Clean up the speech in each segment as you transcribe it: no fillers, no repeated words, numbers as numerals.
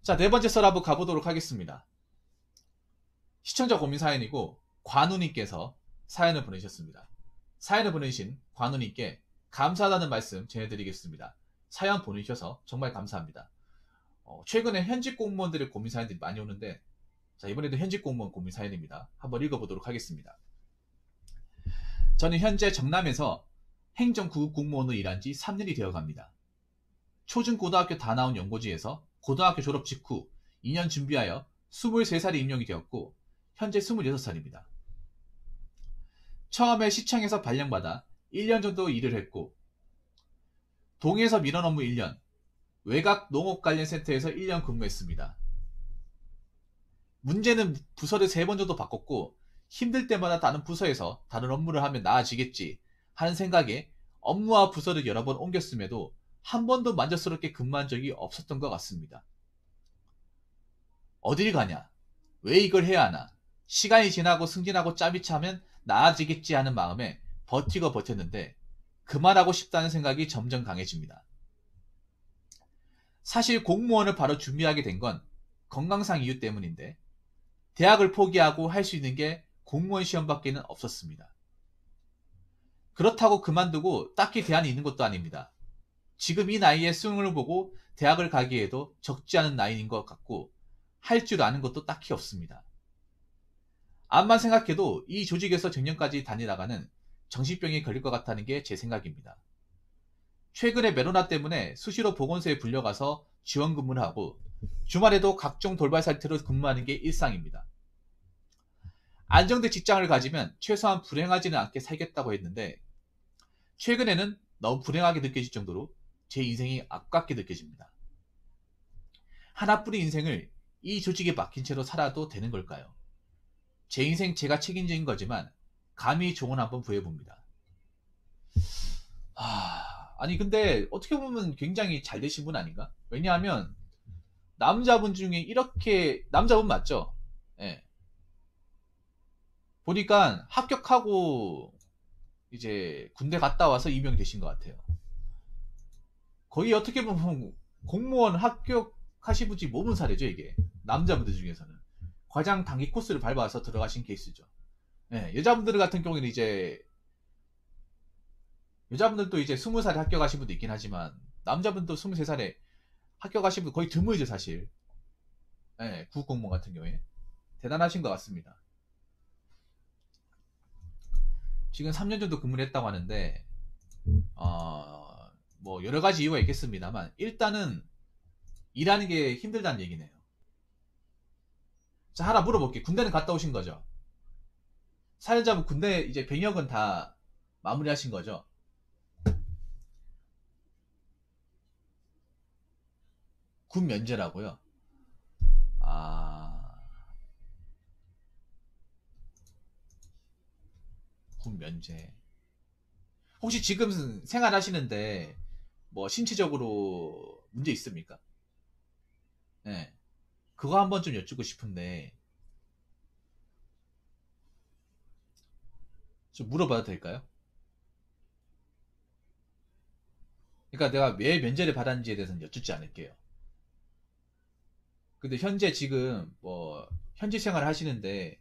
자, 네 번째 썰 한번 가보도록 하겠습니다. 시청자 고민 사연이고 관우님께서 사연을 보내셨습니다. 사연을 보내신 관우님께 감사하다는 말씀 전해드리겠습니다. 사연 보내주셔서 정말 감사합니다. 최근에 현직 공무원들의 고민 사연들이 많이 오는데, 자, 이번에도 현직 공무원 고민 사연입니다. 한번 읽어보도록 하겠습니다. 저는 현재 정남에서 행정구급 공무원으로 일한 지 3년이 되어 갑니다. 초중고등학교 다 나온 연고지에서 고등학교 졸업 직후 2년 준비하여 23살에 임용이 되었고 현재 26살입니다. 처음에 시청에서 발령받아 1년 정도 일을 했고 동에서 민원 업무 1년, 외곽 농업 관련 센터에서 1년 근무했습니다. 문제는 부서를 3번 정도 바꿨고 힘들 때마다 다른 부서에서 다른 업무를 하면 나아지겠지 하는 생각에 업무와 부서를 여러 번 옮겼음에도 한 번도 만족스럽게 근무한 적이 없었던 것 같습니다. 어딜 가냐? 왜 이걸 해야 하나? 시간이 지나고 승진하고 짬이 차면 나아지겠지 하는 마음에 버티고 버텼는데 그만하고 싶다는 생각이 점점 강해집니다. 사실 공무원을 바로 준비하게 된 건 건강상 이유 때문인데 대학을 포기하고 할 수 있는 게 공무원 시험밖에는 없었습니다. 그렇다고 그만두고 딱히 대안이 있는 것도 아닙니다. 지금 이 나이에 수능을 보고 대학을 가기에도 적지 않은 나이인 것 같고 할 줄 아는 것도 딱히 없습니다. 암만 생각해도 이 조직에서 정년까지 다니다가는 정신병에 걸릴 것 같다는 게 제 생각입니다. 최근에 메로나 때문에 수시로 보건소에 불려가서 지원 근무를 하고 주말에도 각종 돌발 사이트로 근무하는 게 일상입니다. 안정된 직장을 가지면 최소한 불행하지는 않게 살겠다고 했는데 최근에는 너무 불행하게 느껴질 정도로 제 인생이 아깝게 느껴집니다. 하나뿐인 인생을 이 조직에 막힌 채로 살아도 되는 걸까요? 제 인생 제가 책임진 거지만 감히 조언 한번 구해봅니다. 아니 근데 어떻게 보면 굉장히 잘 되신 분 아닌가? 왜냐하면 남자분 중에 이렇게 남자분 맞죠? 예. 보니까 합격하고 이제 군대 갔다 와서 임용되신 것 같아요. 거의 어떻게 보면 공무원 합격하신 분이 몸은 사례죠 이게. 남자분들 중에서는 과장 단기 코스를 밟아서 들어가신 케이스죠. 예, 여자분들 같은 경우에는 이제 여자분들도 이제 20살에 합격하신 분도 있긴 하지만 남자분도 23살에 합격하신 분 거의 드물죠 사실. 예, 구급공무원 같은 경우에 대단하신 것 같습니다. 지금 3년 정도 근무를 했다고 하는데 뭐 여러 가지 이유가 있겠습니다만 일단은 일하는 게 힘들다는 얘기네요. 자, 하나 물어볼게요. 군대는 갔다 오신 거죠? 사연자분 군대 이제 병역은 다 마무리하신 거죠? 군 면제라고요? 아, 군 면제. 혹시 지금 생활하시는데 뭐 신체적으로 문제 있습니까? 네. 그거 한번 좀 여쭙고 싶은데 좀 물어봐도 될까요? 그러니까 내가 왜 면제를 받았는지에 대해서는 여쭙지 않을게요. 근데 현재 지금 뭐 현지 생활을 하시는데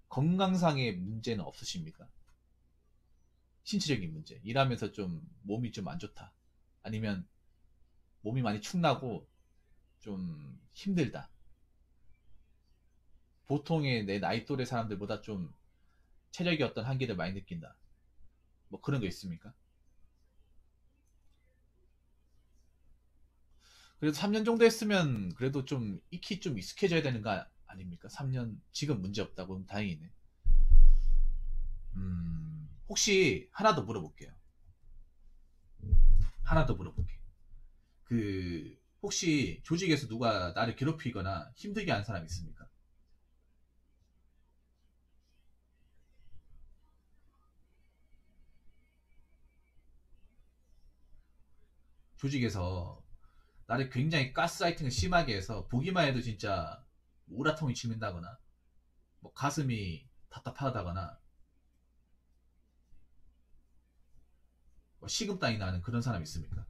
건강상의 문제는 없으십니까? 신체적인 문제. 일하면서 좀 몸이 좀 안 좋다. 아니면 몸이 많이 축나고 좀 힘들다. 보통의 내 나이 또래 사람들보다 좀 체력의 어떤 한계를 많이 느낀다. 뭐 그런 거 있습니까? 그래도 3년 정도 했으면 그래도 좀 익히 좀 익숙해져야 되는 거 아닙니까? 3년 지금 문제 없다고 그럼 다행이네. 혹시 하나 더 물어볼게요. 하나 더 물어볼게요. 그 혹시 조직에서 누가 나를 괴롭히거나 힘들게 한 사람 있습니까? 조직에서 나를 굉장히 가스라이팅을 심하게 해서 보기만 해도 진짜 우라통이 치민다거나 뭐 가슴이 답답하다거나 뭐 식은땀이 나는 그런 사람 있습니까?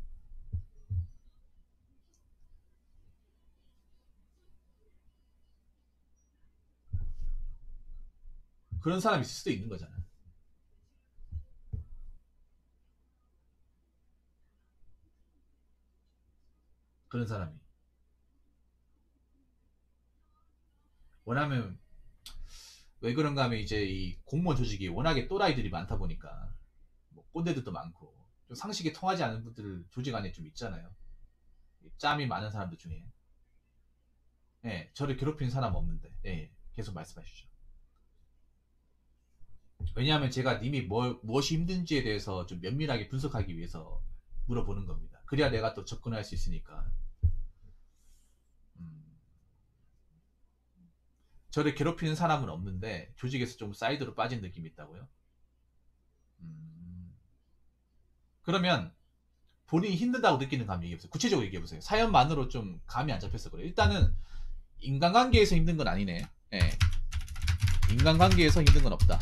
그런 사람이 있을 수도 있는 거잖아. 그런 사람이. 왜냐면 왜 그런가 하면 이제 이 공무원 조직이 워낙에 또라이들이 많다 보니까 뭐 꼰대들도 많고 좀 상식이 통하지 않은 분들 조직 안에 좀 있잖아요. 짬이 많은 사람들 중에. 예, 저를 괴롭히는 사람 없는데. 예, 계속 말씀하시죠. 왜냐하면 제가 님이 무엇이 힘든지에 대해서 좀 면밀하게 분석하기 위해서 물어보는 겁니다. 그래야 내가 또 접근할 수 있으니까. 음, 저를 괴롭히는 사람은 없는데 조직에서 좀 사이드로 빠진 느낌이 있다고요? 음, 그러면 본인이 힘들다고 느끼는 감 얘기해보세요. 구체적으로 얘기해보세요. 사연만으로 좀 감이 안 잡혀서 그래요. 일단은 인간관계에서 힘든 건 아니네. 예. 인간관계에서 힘든 건 없다.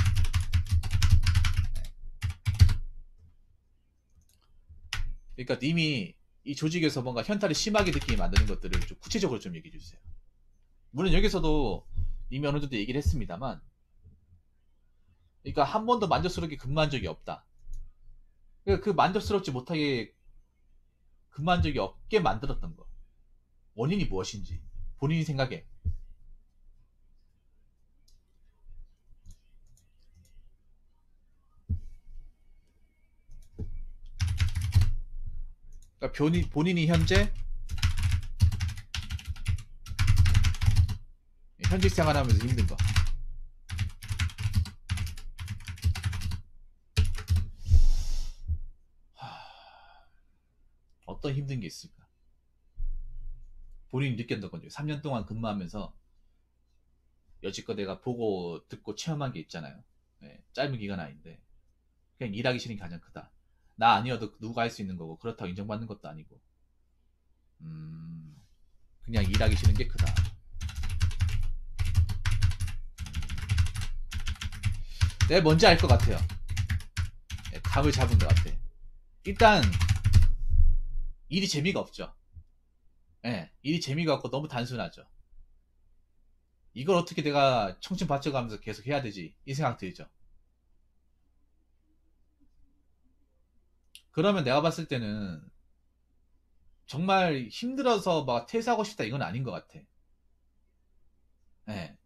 그러니까 님이 이 조직에서 뭔가 현타를 심하게 느끼게 만드는 것들을 좀 구체적으로 좀 얘기해 주세요. 물론 여기서도 이미 어느 정도 얘기를 했습니다만, 그러니까 한 번도 만족스럽게 근무한 적이 없다. 그러니까 그 만족스럽지 못하게 근무한 적이 없게 만들었던 거. 원인이 무엇인지 본인이 생각해. 그러니까 본인이 현직 생활하면서 힘든 거. 어떤 힘든 게 있을까? 본인이 느꼈던 건죠. 3년 동안 근무하면서 여지껏 내가 보고 듣고 체험한 게 있잖아요. 네, 짧은 기간 아닌데 그냥 일하기 싫은 게 가장 크다. 나 아니어도 누가 할 수 있는 거고 그렇다고 인정받는 것도 아니고 그냥 일하기 싫은 게 크다. 내가 뭔지 알 것 같아요. 네, 감을 잡은 것 같아. 일단 일이 재미가 없죠. 네, 일이 재미가 없고 너무 단순하죠. 이걸 어떻게 내가 청춘 바쳐가면서 계속 해야 되지? 이 생각 들죠. 그러면 내가 봤을 때는 정말 힘들어서 막 퇴사하고 싶다 이건 아닌 것 같아. 네.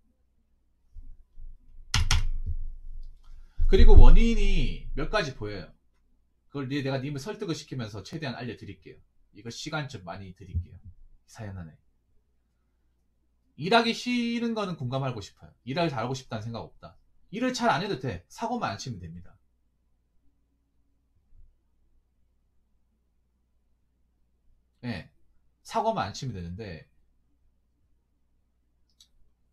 그리고 원인이 몇 가지 보여요. 그걸 내가 님을 설득을 시키면서 최대한 알려드릴게요. 이거 시간 좀 많이 드릴게요. 사연 안에. 일하기 싫은 거는 공감하고 싶어요. 일을 잘하고 싶다는 생각 없다. 일을 잘 안 해도 돼. 사고만 안 치면 됩니다. 네. 사고만 안 치면 되는데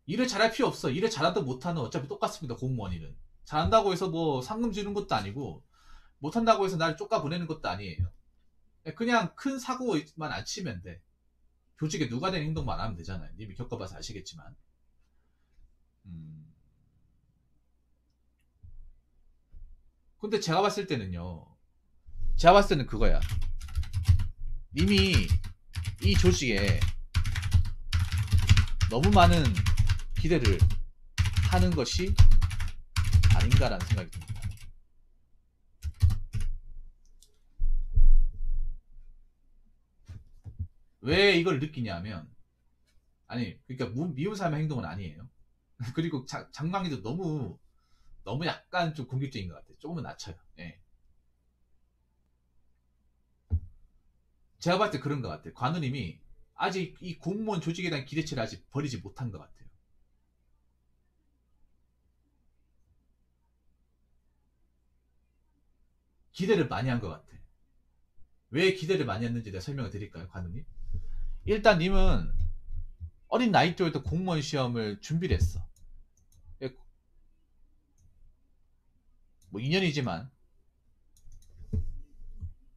일을 잘할 필요 없어. 일을 잘하든 못하든 어차피 똑같습니다. 공무원 일은. 잘한다고 해서 뭐 상금 주는 것도 아니고 못한다고 해서 나를 쫓아 보내는 것도 아니에요. 그냥 큰 사고만 안 치면 돼. 조직에 누가 된 행동만 하면 되잖아요. 님이 겪어봐서 아시겠지만. 음. 근데 제가 봤을 때는요. 제가 봤을 때는 그거야. 님이 이 조직에 너무 많은 기대를 하는 것이 아닌가라는 생각이 듭니다. 왜 이걸 느끼냐면 아니 그러니까 미운 사람의 행동은 아니에요. 그리고 장강이도 너무 약간 좀 공격적인 것 같아요. 조금은 낮춰요. 예. 제가 봤을 때 그런 것 같아요. 관우님이 아직 이 공무원 조직에 대한 기대치를 아직 버리지 못한 것 같아요. 기대를 많이 한 것 같아. 왜 기대를 많이 했는지 내가 설명을 드릴까요, 관우님? 일단 님은 어린 나이 때부터 공무원 시험을 준비를 했어. 뭐 2년이지만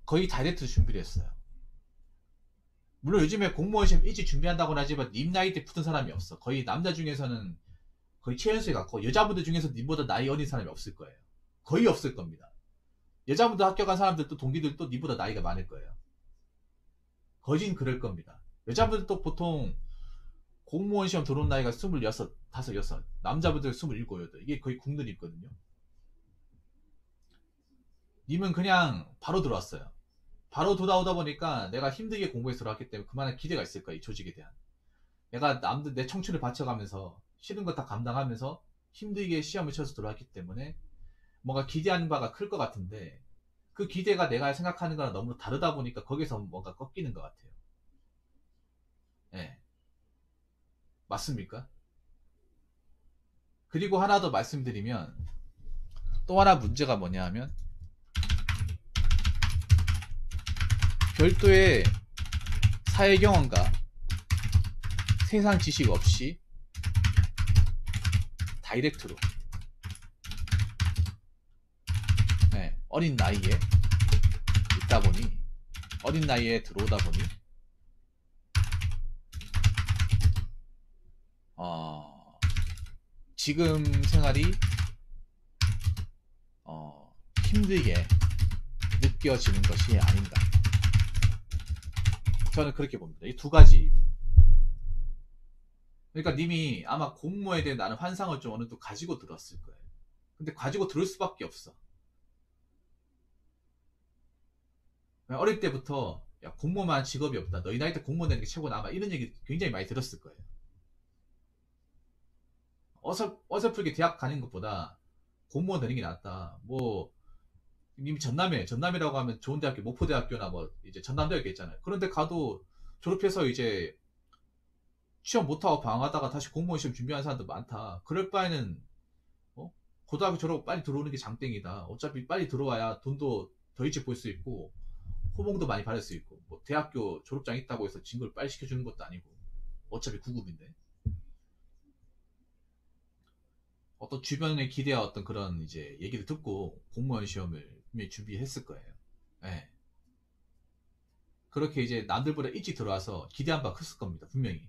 거의 다이렉트 준비를 했어요. 물론 요즘에 공무원 시험 일찍 준비한다고는 하지만 님 나이 때 붙은 사람이 없어. 거의 남자 중에서는 거의 최연소에 갖고 여자분들 중에서 님보다 나이 어린 사람이 없을 거예요. 거의 없을 겁니다. 여자분들 합격한 사람들도 동기들도 님보다 나이가 많을 거예요. 거진 그럴 겁니다. 여자분들도 보통 공무원 시험 들어온 나이가 26, 5, 6, 남자분들 27, 8. 이게 거의 국룰이 있거든요. 님은 그냥 바로 들어왔어요. 바로 돌아오다 보니까 내가 힘들게 공부해서 들어왔기 때문에 그만한 기대가 있을 거야, 이 조직에 대한. 내가 남들 내 청춘을 바쳐가면서 싫은 거 다 감당하면서 힘들게 시험을 쳐서 들어왔기 때문에 뭔가 기대하는 바가 클 것 같은데 그 기대가 내가 생각하는 거랑 너무 다르다 보니까 거기서 뭔가 꺾이는 것 같아요. 예. 맞습니까? 그리고 하나 더 말씀드리면 또 하나 문제가 뭐냐 하면 별도의 사회 경험과 세상 지식 없이 다이렉트로 어린 나이에 있다 보니 어린 나이에 들어오다 보니 지금 생활이 힘들게 느껴지는 것이 아닌가. 저는 그렇게 봅니다. 이 두 가지. 그러니까 님이 아마 공모에 대해 나는 환상을 좀 어느 정도 가지고 들었을 거예요. 근데 가지고 들을 수밖에 없어. 어릴 때부터 야, 공무원만 직업이 없다. 너희 나이 때 공무원 되는 게 최고다. 아마 이런 얘기 굉장히 많이 들었을 거예요. 어설프게 대학 가는 것보다 공무원 되는 게 낫다. 뭐 이미 전남이라고 하면 좋은 대학교, 목포대학교나 뭐 이제 전남대학교 있잖아요. 그런데 가도 졸업해서 이제 시험 못하고 방황하다가 다시 공무원 시험 준비하는 사람들 많다. 그럴 바에는 고등학교 졸업 빨리 들어오는 게 장땡이다. 어차피 빨리 들어와야 돈도 더 일찍 벌 수 있고 호봉도 많이 받을 수 있고 뭐 대학교 졸업장 있다고 해서 진급을 빨리 시켜주는 것도 아니고 어차피 9급인데 어떤 주변에 기대와 어떤 그런 이제 얘기를 듣고 공무원 시험을 분명히 준비했을 거예요. 네. 그렇게 이제 남들보다 일찍 들어와서 기대한 바가 컸을 겁니다. 분명히.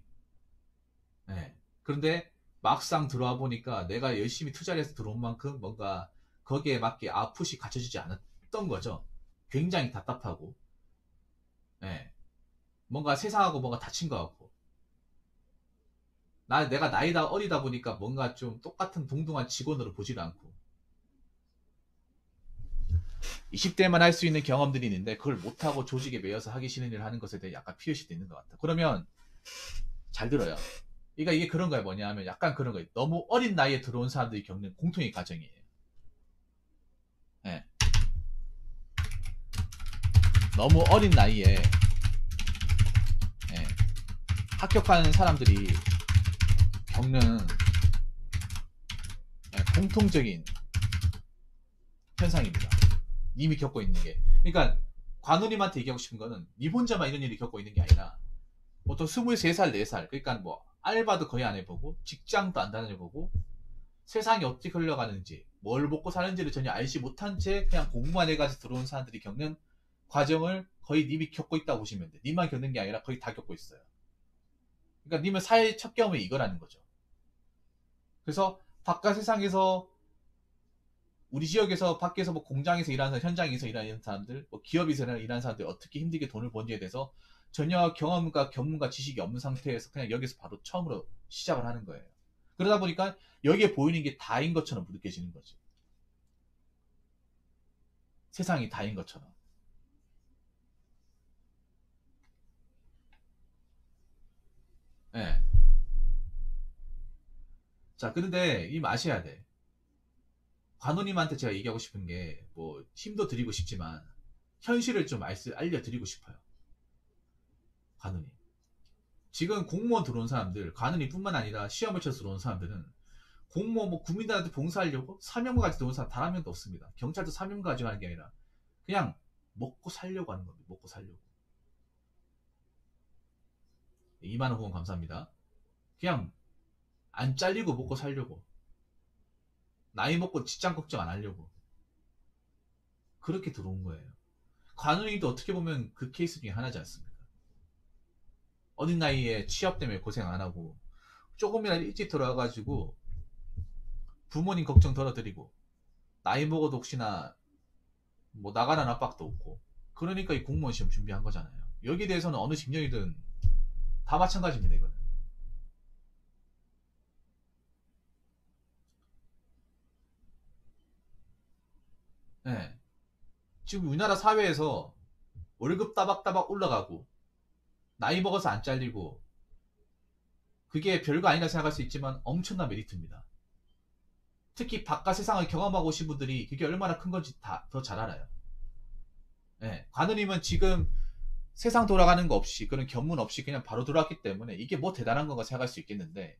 네. 그런데 막상 들어와 보니까 내가 열심히 투자를 해서 들어온 만큼 뭔가 거기에 맞게 아웃풋이 갖춰지지 않았던 거죠. 굉장히 답답하고 네. 뭔가 세상하고 뭔가 다친 것 같고 내가 나이가 어리다 보니까 뭔가 좀 똑같은 동등한 직원으로 보지를 않고 20대만 할 수 있는 경험들이 있는데 그걸 못하고 조직에 매여서 하기 싫은 일을 하는 것에 대해 약간 피해시도 있는 것 같아. 그러면 잘 들어요. 그러니까 이게 그런 거야. 뭐냐 하면 약간 그런 거예요. 너무 어린 나이에 들어온 사람들이 겪는 공통의 과정이에요. 네. 너무 어린 나이에 네. 합격하는 사람들이 겪는 네. 공통적인 현상입니다. 님이 겪고 있는 게. 그러니까 관우님한테 얘기하고 싶은 거는 님 혼자만 이런 일을 겪고 있는 게 아니라 보통 23살, 4살 그러니까 뭐 알바도 거의 안 해보고 직장도 안 다녀보고 세상이 어떻게 흘러가는지 뭘 먹고 사는지를 전혀 알지 못한 채 그냥 공부만 해가지고 들어온 사람들이 겪는 과정을 거의 님이 겪고 있다고 보시면 돼. 님만 겪는 게 아니라 거의 다 겪고 있어요. 그러니까 님은 사회 첫 경험이 이거라는 거죠. 그래서 바깥 세상에서 우리 지역에서 밖에서 뭐 공장에서 일하는 사람, 현장에서 일하는 사람들, 뭐 기업에서 일하는 사람들 어떻게 힘들게 돈을 버는지에 대해서 전혀 경험과 견문과 지식이 없는 상태에서 그냥 여기서 바로 처음으로 시작을 하는 거예요. 그러다 보니까 여기에 보이는 게 다인 것처럼 느껴지는 거지. 세상이 다인 것처럼. 예. 네. 자, 그런데 이 마셔야 돼. 관우님한테 제가 얘기하고 싶은 게, 뭐, 힘도 드리고 싶지만, 현실을 좀 알려드리고 싶어요. 관우님. 지금 공무원 들어온 사람들, 관우님뿐만 아니라 시험을 쳐서 들어온 사람들은, 공무원, 뭐, 국민들한테 봉사하려고 사명까지 들어온 사람 단 한 명도 없습니다. 경찰도 사명 가지고 하는 게 아니라, 그냥 먹고 살려고 하는 겁니다. 먹고 살려고. 2만원 후원 감사합니다. 그냥 안 잘리고 먹고 살려고. 나이 먹고 직장 걱정 안 하려고. 그렇게 들어온 거예요. 관우님도 어떻게 보면 그 케이스 중에 하나지 않습니까? 어린 나이에 취업 때문에 고생 안 하고 조금이라도 일찍 들어와가지고 부모님 걱정 덜어드리고 나이 먹어도 혹시나 뭐 나가는 압박도 없고 그러니까 이 공무원 시험 준비한 거잖아요. 여기에 대해서는 어느 직렬이든 다 마찬가지입니다. 이거는 예. 지금 우리나라 사회에서 월급 따박따박 올라가고 나이 먹어서 안 잘리고 그게 별거 아니다 생각할 수 있지만 엄청난 메리트입니다. 특히 바깥 세상을 경험하고 오신 분들이 그게 얼마나 큰 건지 다 더 잘 알아요. 예. 관우님은 지금 세상 돌아가는 거 없이 그런 견문 없이 그냥 바로 들어왔기 때문에 이게 뭐 대단한 건가 생각할 수 있겠는데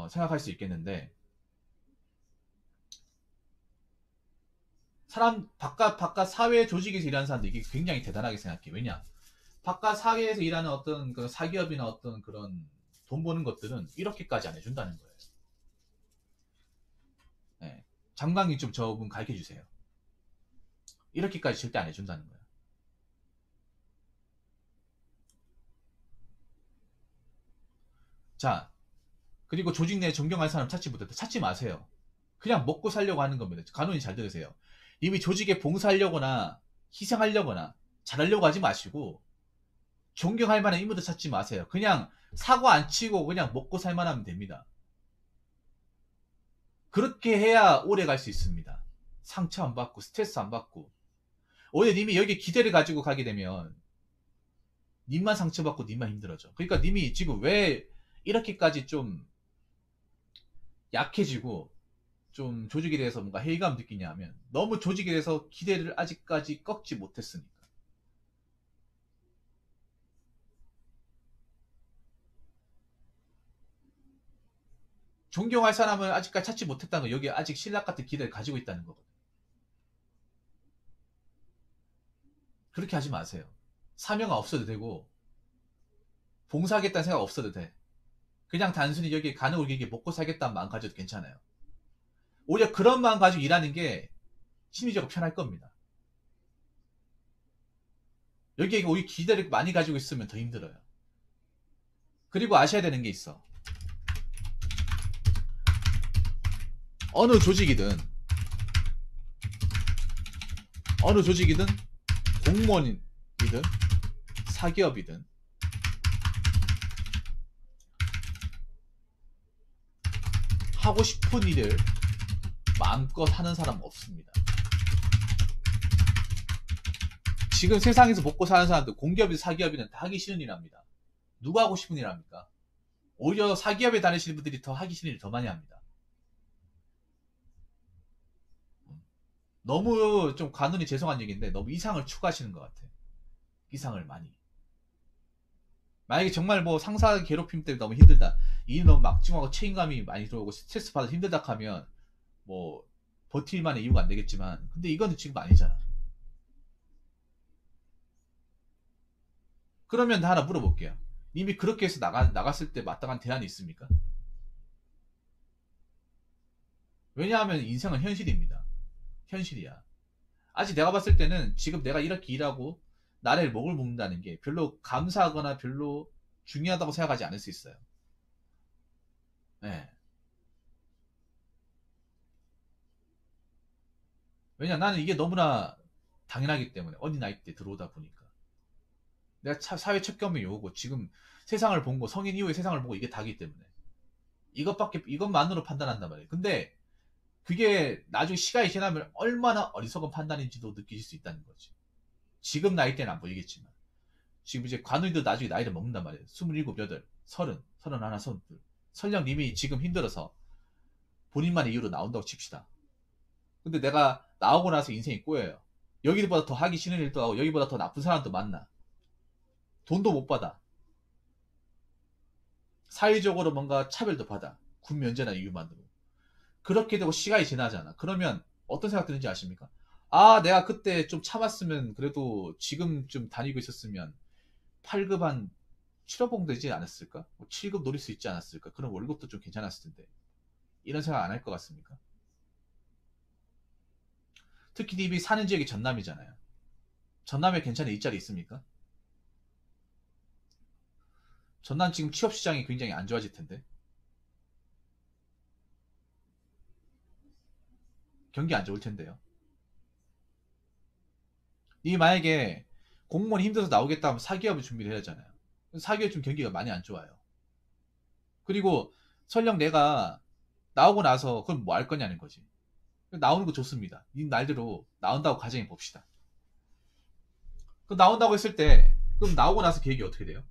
생각할 수 있겠는데 사람 바깥 사회 조직에서 일하는 사람들 이게 굉장히 대단하게 생각해. 왜냐? 바깥 사회에서 일하는 어떤 그 사기업이나 어떤 그런 돈 버는 것들은 이렇게까지 안 해준다는 거예요. 네. 장관님 좀 저분 가르쳐 주세요. 이렇게까지 절대 안 해준다는 거예요. 자, 그리고 조직 내에 존경할 사람 찾지 못했다. 찾지 마세요. 그냥 먹고 살려고 하는 겁니다. 간원이 잘 들으세요. 이미 조직에 봉사하려거나 희생하려거나 잘하려고 하지 마시고 존경할 만한 인물들 찾지 마세요. 그냥 사고 안 치고 그냥 먹고 살만 하면 됩니다. 그렇게 해야 오래 갈 수 있습니다. 상처 안 받고 스트레스 안 받고 오히려 님이 여기 기대를 가지고 가게 되면 님만 상처받고 님만 힘들어져. 그러니까 님이 지금 왜 이렇게까지 좀 약해지고 좀 조직에 대해서 뭔가 회의감 느끼냐 하면 너무 조직에 대해서 기대를 아직까지 꺾지 못했으니까. 존경할 사람을 아직까지 찾지 못했다는 거 여기 아직 신락 같은 기대를 가지고 있다는 거거든. 그렇게 하지 마세요. 사명은 없어도 되고 봉사하겠다는 생각 없어도 돼. 그냥 단순히 여기 가는 여기 먹고 살겠다는 마음 가져도 괜찮아요. 오히려 그런 마음 가지고 일하는 게 심리적으로 편할 겁니다. 여기에 오히려 기대를 많이 가지고 있으면 더 힘들어요. 그리고 아셔야 되는 게 있어. 어느 조직이든 어느 조직이든 공무원이든 사기업이든 하고 싶은 일을 마음껏 하는 사람 없습니다. 지금 세상에서 먹고 사는 사람들 공기업이든 사기업이든 다 하기 싫은 일 합니다. 누가 하고 싶은 일 합니까? 오히려 사기업에 다니시는 분들이 더 하기 싫은 일 더 많이 합니다. 너무 좀 간운이 죄송한 얘기인데 너무 이상을 추구하시는 것 같아. 이상을 많이. 만약에 정말 뭐 상사 괴롭힘 때문에 너무 힘들다. 일이 너무 막중하고 책임감이 많이 들어오고 스트레스 받아 힘들다 하면 뭐 버틸 만한 이유가 안 되겠지만 근데 이거는 지금 아니잖아. 그러면 나 하나 물어볼게요. 이미 그렇게 해서 나갔을 때 마땅한 대안이 있습니까? 왜냐하면 인생은 현실입니다. 현실이야. 아직 내가 봤을 때는 지금 내가 이렇게 일하고 나를 먹을 먹는다는 게 별로 감사하거나 별로 중요하다고 생각하지 않을 수 있어요. 네. 왜냐 나는 이게 너무나 당연하기 때문에 어린 나이 때 들어오다 보니까 내가 사회 첫 경험이 오고 지금 세상을 본 거 성인 이후에 세상을 보고 이게 다기 때문에 이것만으로 판단한단 말이에요. 근데 그게 나중에 시간이 지나면 얼마나 어리석은 판단인지도 느끼실 수 있다는 거지. 지금 나이 때는 안 보이겠지만 지금 이제 관우이도 나중에 나이를 먹는단 말이에요. 27, 8, 30, 31, 32. 설령 님이 지금 힘들어서 본인만의 이유로 나온다고 칩시다. 근데 내가 나오고 나서 인생이 꼬여요. 여기보다 더 하기 싫은 일도 하고 여기보다 더 나쁜 사람도 만나. 돈도 못 받아. 사회적으로 뭔가 차별도 받아. 군 면제나 이유만으로. 그렇게 되고 시간이 지나잖아. 그러면 어떤 생각 드는지 아십니까? 아, 내가 그때 좀 참았으면 그래도 지금 좀 다니고 있었으면 8급 한 7억 봉 되지 않았을까? 7급 노릴 수 있지 않았을까? 그런 월급도 좀 괜찮았을 텐데. 이런 생각 안 할 것 같습니까? 특히 님이 사는 지역이 전남이잖아요. 전남에 괜찮은 일자리 있습니까? 전남 지금 취업시장이 굉장히 안 좋아질 텐데. 경기 안 좋을 텐데요. 이 만약에 공무원이 힘들어서 나오겠다 하면 사기업을 준비를 해야 하잖아요. 사기업 좀 경기가 많이 안 좋아요. 그리고 설령 내가 나오고 나서 그럼 뭐 할 거냐는 거지. 나오는 거 좋습니다. 님 말대로 나온다고 가정해 봅시다. 그 나온다고 했을 때 그럼 나오고 나서 계획이 어떻게 돼요?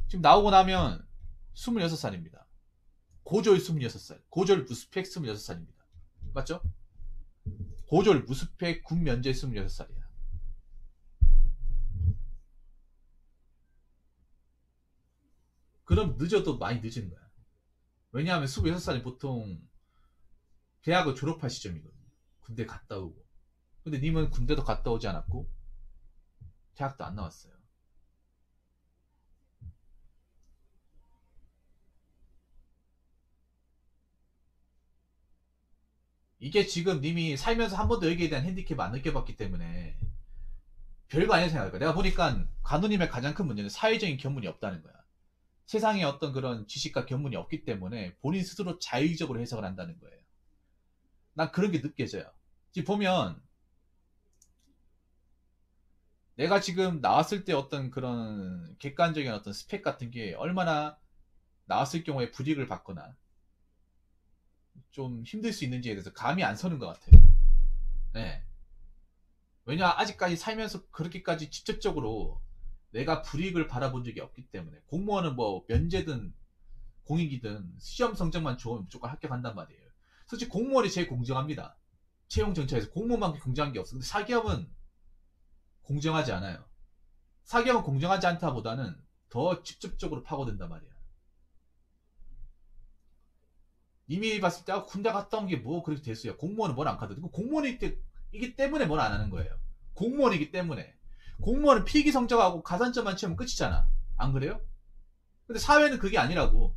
지금 나오고 나면 26살입니다. 고졸 26살. 고졸 무스펙 26살입니다. 맞죠? 고졸 무스펙 군 면제 26살이야. 그럼 늦어도 많이 늦은 거야. 왜냐하면 26살이 보통 대학을 졸업할 시점이거든요. 군대 갔다 오고. 근데 님은 군대도 갔다 오지 않았고 대학도 안 나왔어요. 이게 지금 님이 살면서 한 번도 여기에 대한 핸디캡 안 느껴봤기 때문에 별거 아니라 생각할 거야. 내가 보니까 간호님의 가장 큰 문제는 사회적인 견문이 없다는 거야. 세상에 어떤 그런 지식과 견문이 없기 때문에 본인 스스로 자의적으로 해석을 한다는 거예요. 난 그런 게 느껴져요. 지금 보면 내가 지금 나왔을 때 어떤 그런 객관적인 어떤 스펙 같은 게 얼마나 나왔을 경우에 불이익을 받거나 좀 힘들 수 있는지에 대해서 감이 안 서는 것 같아요. 네. 왜냐 아직까지 살면서 그렇게까지 직접적으로 내가 불이익을 바라본 적이 없기 때문에 공무원은 뭐 면제든 공익이든 시험 성적만 좋으면 무조건 합격한단 말이에요. 솔직히 공무원이 제일 공정합니다. 채용 전체에서 공무원만큼 공정한 게 없어. 근데 사기업은 공정하지 않아요. 사기업은 공정하지 않다보다는 더 직접적으로 파고든단 말이야. 이미 봤을 때 군대 갔다 온 게 뭐 그렇게 됐어요. 공무원은 뭘 안 가거든. 이기 때문에 뭘 안 하는 거예요. 공무원이기 때문에. 공무원은 필기 성적하고 가산점만 채우면 끝이잖아. 안 그래요? 근데 사회는 그게 아니라고.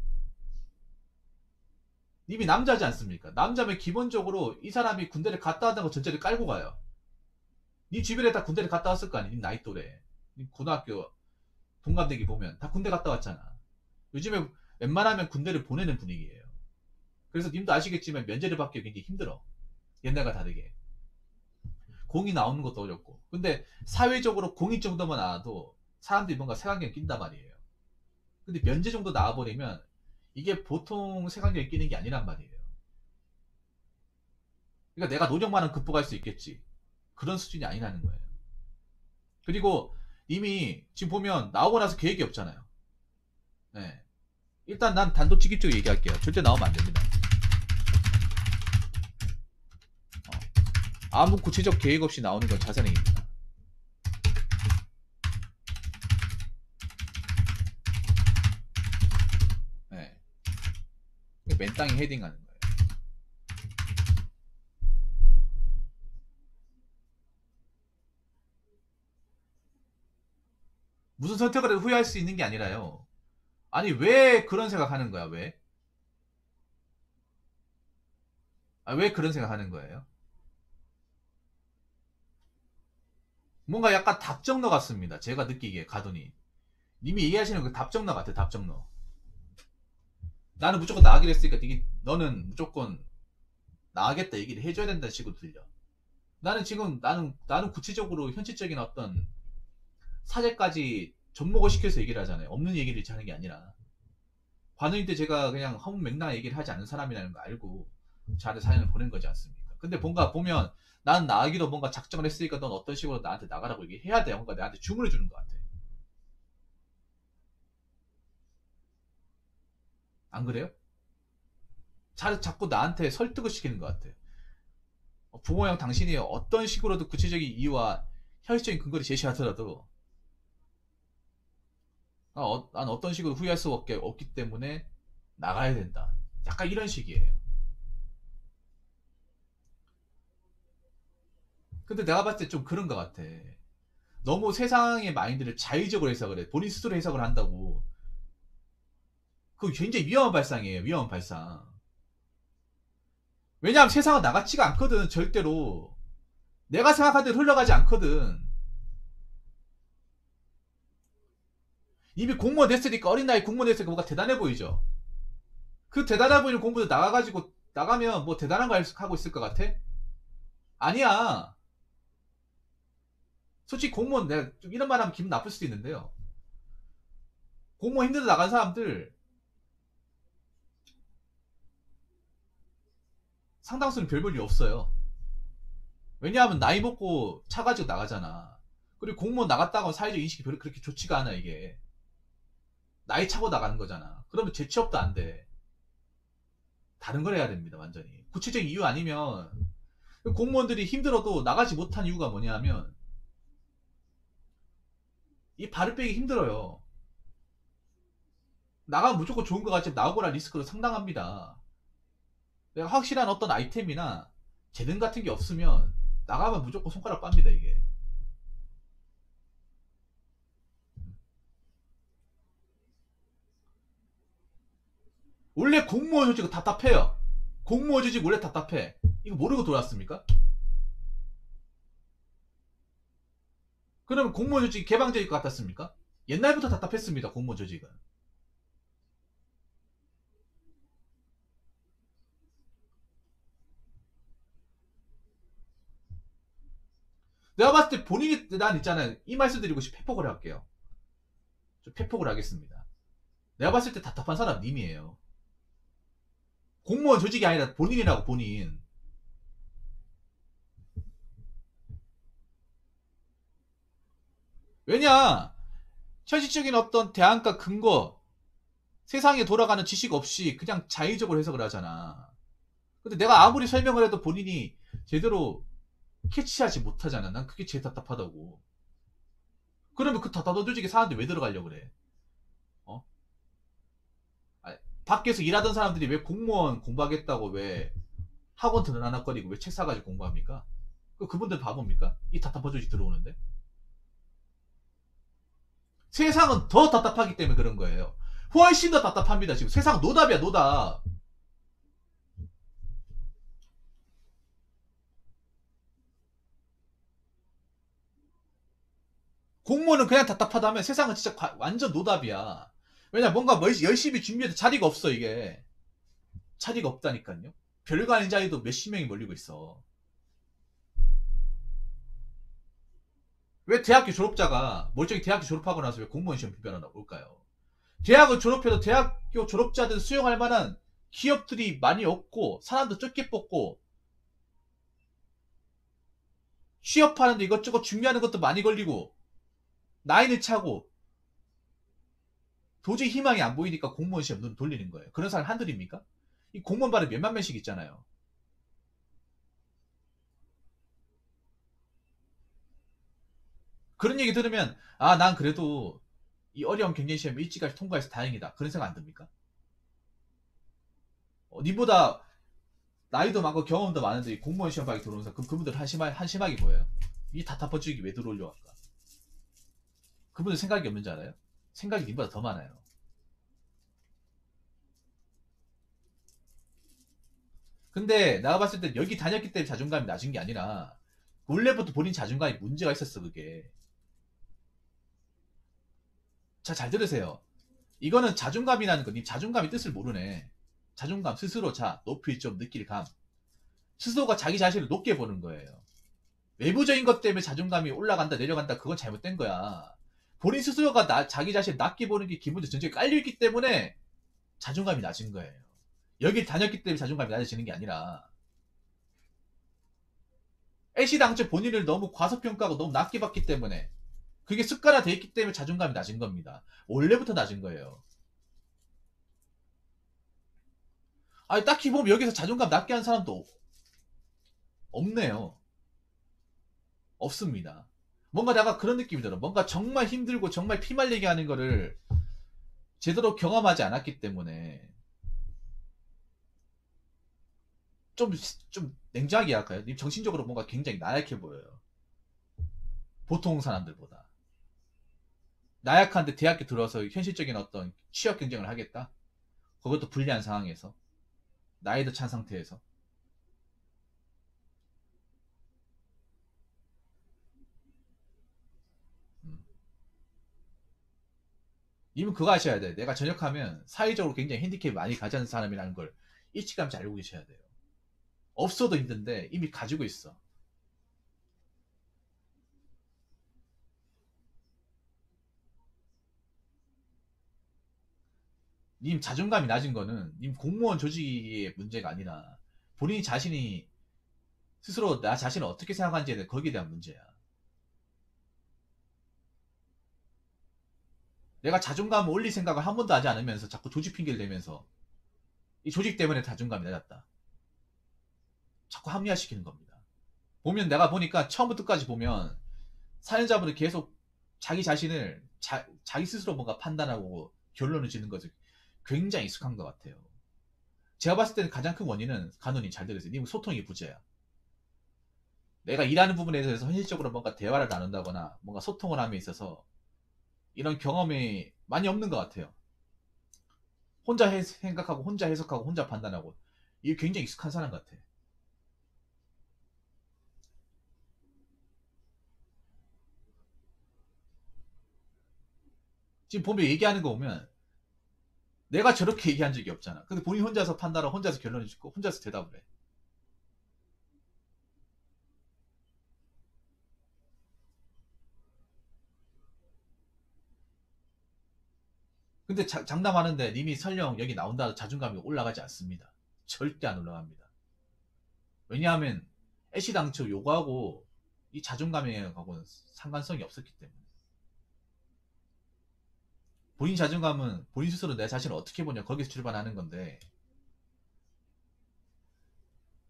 이미 남자지 않습니까? 남자면 기본적으로 이 사람이 군대를 갔다 왔다는 거 전제를 깔고 가요. 네 주변에 다 군대를 갔다 왔을 거 아니야. 네 나이 또래. 네 고등학교 동갑내기 보면 다 군대 갔다 왔잖아. 요즘에 웬만하면 군대를 보내는 분위기예요. 그래서 님도 아시겠지만 면제를 받기 굉장히 힘들어. 옛날과 다르게. 공이 나오는 것도 어렵고. 근데 사회적으로 공익 정도만 나와도 사람들이 뭔가 색안경 낀단 말이에요. 근데 면제 정도 나와버리면 이게 보통 색안경이 끼는 게 아니란 말이에요. 그러니까 내가 노력만은 극복할 수 있겠지. 그런 수준이 아니라는 거예요. 그리고 이미 지금 보면 나오고 나서 계획이 없잖아요. 네. 일단 난 단도직입적으로 얘기할게요. 절대 나오면 안 됩니다. 아무 구체적 계획 없이 나오는 건 자살행위입니다. 네. 맨땅에 헤딩하는 거예요. 무슨 선택을 해도 후회할 수 있는 게 아니라요. 아니 왜 그런 생각하는 거야? 왜? 왜 그런 생각하는 거예요? 뭔가 약간 답정너 같습니다. 제가 느끼기에 가더니 님이 얘기하시는 그 답정너 같아. 답정너. 나는 무조건 나가기로 했으니까 너는 무조건 나가겠다 얘기를 해줘야 된다는 식으로 들려. 나는 지금 나는 구체적으로 현실적인 어떤 사제까지 접목을 시켜서 얘기를 하잖아요. 없는 얘기를 하는 게 아니라 관우님 때 제가 그냥 허무맹랑한 얘기를 하지 않는 사람이라는 거 알고 저한테 사연을 보낸 거지 않습니까? 근데 뭔가 보면 난 나가기로 뭔가 작정을 했으니까 넌 어떤 식으로 나한테 나가라고 얘기해야 돼. 뭔가 나한테 주문을 주는 것 같아. 안 그래요? 자꾸 나한테 설득을 시키는 것 같아. 부모형 당신이 어떤 식으로도 구체적인 이유와 현실적인 근거를 제시하더라도 난 어떤 식으로 후회할 수밖에 없기 때문에 나가야 된다. 약간 이런 식이에요. 근데 내가 봤을 때 좀 그런 것 같아. 너무 세상의 마인드를 자의적으로 해석을 해. 본인 스스로 해석을 한다고. 그거 굉장히 위험한 발상이에요. 위험한 발상. 왜냐하면 세상은 나 같지가 않거든. 절대로. 내가 생각한 대로 흘러가지 않거든. 이미 공무원 됐으니까 어린 나이 공무원 됐으니까 뭔가 대단해 보이죠. 그 대단해 보이는 공부도 나가가지고 나가면 뭐 대단한 거 하고 있을 것 같아? 아니야. 솔직히 공무원 내가 좀 이런 말 하면 기분 나쁠 수도 있는데요. 공무원 힘들어 나간 사람들 상당수는 별 볼 일 없어요. 왜냐하면 나이 먹고 차 가지고 나가잖아. 그리고 공무원 나갔다가 사회적 인식이 별로 그렇게 좋지가 않아 이게. 나이 차고 나가는 거잖아. 그러면 재취업도 안 돼. 다른 걸 해야 됩니다 완전히. 구체적인 이유 아니면 공무원들이 힘들어도 나가지 못한 이유가 뭐냐면 이 발을 빼기 힘들어요. 나가면 무조건 좋은 거 같지만 나오거나 리스크도 상당합니다. 내가 확실한 어떤 아이템이나 재능 같은 게 없으면 나가면 무조건 손가락 빱니다 이게. 원래 공무원 조직은 답답해요. 공무원 조직 원래 답답해. 이거 모르고 돌아왔습니까? 그러면 공무원 조직이 개방적일 것 같았습니까? 옛날부터 답답했습니다 공무원 조직은. 내가 봤을 때 본인이 난 있잖아요. 이 말씀 드리고 싶어 회폭을 할게요. 좀 회폭을 하겠습니다. 내가 봤을 때 답답한 사람 님이에요. 공무원 조직이 아니라 본인이라고 본인. 왜냐? 현실적인 어떤 대안과 근거, 세상에 돌아가는 지식 없이 그냥 자의적으로 해석을 하잖아. 근데 내가 아무리 설명을 해도 본인이 제대로 캐치하지 못하잖아. 난 그게 제일 답답하다고. 그러면 그 답답한 조직에 사람들이 왜 들어가려고 그래? 어? 아니, 밖에서 일하던 사람들이 왜 공무원 공부하겠다고 왜 학원 드러나거리고 왜 책 사가지고 공부합니까? 그분들 바보입니까? 이 답답한 조직 들어오는데? 세상은 더 답답하기 때문에 그런 거예요. 훨씬 더 답답합니다. 지금 세상 노답이야 노답. 공무원은 그냥 답답하다면 세상은 진짜 완전 노답이야. 왜냐 뭔가 열심히 준비해도 자리가 없어 이게. 자리가 없다니까요. 별거 아닌 자리도 몇십 명이 몰리고 있어. 왜 대학교 졸업자가 멀쩡히 대학교 졸업하고 나서 왜 공무원 시험 비변하나 올까요? 대학을 졸업해도 대학교 졸업자들 수용할 만한 기업들이 많이 없고 사람도 적게 뽑고 취업하는데 이것저것 준비하는 것도 많이 걸리고 나이는 차고 도저히 희망이 안 보이니까 공무원 시험 눈 돌리는 거예요. 그런 사람 한둘입니까? 이 공무원 발에 몇만 명씩 있잖아요. 그런 얘기 들으면 아 난 그래도 이 어려운 경쟁 시험 일찍까지 통과해서 다행이다. 그런 생각 안 듭니까? 니보다 나이도 많고 경험도 많은데 이 공무원 시험 봐기 들어오는 사람 그럼 그분들 한심하게 보여요. 이 답답한 주기 왜 들어오려고 할까? 그분들 생각이 없는 줄 알아요? 생각이 니보다 더 많아요. 근데 내가 봤을 때 여기 다녔기 때문에 자존감이 낮은 게 아니라 원래부터 본인 자존감이 문제가 있었어 그게. 자, 잘 들으세요. 이거는 자존감이라는 거, 님 자존감의 뜻을 모르네. 자존감 스스로 자 높이 좀 느낄 감. 스스로가 자기 자신을 높게 보는 거예요. 외부적인 것 때문에 자존감이 올라간다 내려간다 그건 잘못된 거야. 본인 스스로가 자기 자신을 낮게 보는 게 기본적으로 전체에 깔려있기 때문에 자존감이 낮은 거예요. 여길 다녔기 때문에 자존감이 낮아지는 게 아니라 애시당초 본인을 너무 과소평가하고 너무 낮게 봤기 때문에 그게 습관화돼 있기 때문에 자존감이 낮은 겁니다. 원래부터 낮은 거예요. 아니 딱히 보면 여기서 자존감 낮게 한 사람도 없네요. 없습니다. 뭔가 내가 그런 느낌이 들어. 뭔가 정말 힘들고 정말 피말리게 하는 거를 제대로 경험하지 않았기 때문에 좀, 좀 냉정하게 할까요? 님 정신적으로 뭔가 굉장히 나약해 보여요. 보통 사람들보다. 나약한데 대학교 들어와서 현실적인 어떤 취업 경쟁을 하겠다? 그것도 불리한 상황에서. 나이도 찬 상태에서. 음. 님은 그거 아셔야 돼. 내가 전역하면 사회적으로 굉장히 핸디캡이 많이 가지는 사람이라는 걸 일찌감치 알고 계셔야 돼요. 없어도 힘든데 이미 가지고 있어. 님 자존감이 낮은 거는 님 공무원 조직의 문제가 아니라 본인이 자신이 스스로 나 자신을 어떻게 생각하는지에 대해 거기에 대한 문제야. 내가 자존감을 올릴 생각을 한 번도 하지 않으면서 자꾸 조직 핑계를 대면서 이 조직 때문에 자존감이 낮았다. 자꾸 합리화시키는 겁니다. 보면 내가 보니까 처음부터 끝까지 보면 사연자분들 계속 자기 자신을 자기 스스로 뭔가 판단하고 결론을 짓는 것을 굉장히 익숙한 것 같아요. 제가 봤을 때는 가장 큰 원인은 간호님 잘 들으세요. 님은 소통이 부재야. 내가 일하는 부분에 대해서 현실적으로 뭔가 대화를 나눈다거나 뭔가 소통을 함에 있어서 이런 경험이 많이 없는 것 같아요. 혼자 생각하고 혼자 해석하고 혼자 판단하고 이게 굉장히 익숙한 사람 같아. 지금 보면 얘기하는 거 보면 내가 저렇게 얘기한 적이 없잖아. 근데 본인 혼자서 판단하고 혼자서 결론을 짓고 혼자서 대답을 해. 근데 장담하는데 님이 설령 여기 나온다 자존감이 올라가지 않습니다. 절대 안 올라갑니다. 왜냐하면 애시당초 요거하고 이 자존감하고는 상관성이 없었기 때문에. 본인 자존감은 본인 스스로 내 자신을 어떻게 보냐 거기서 출발하는 건데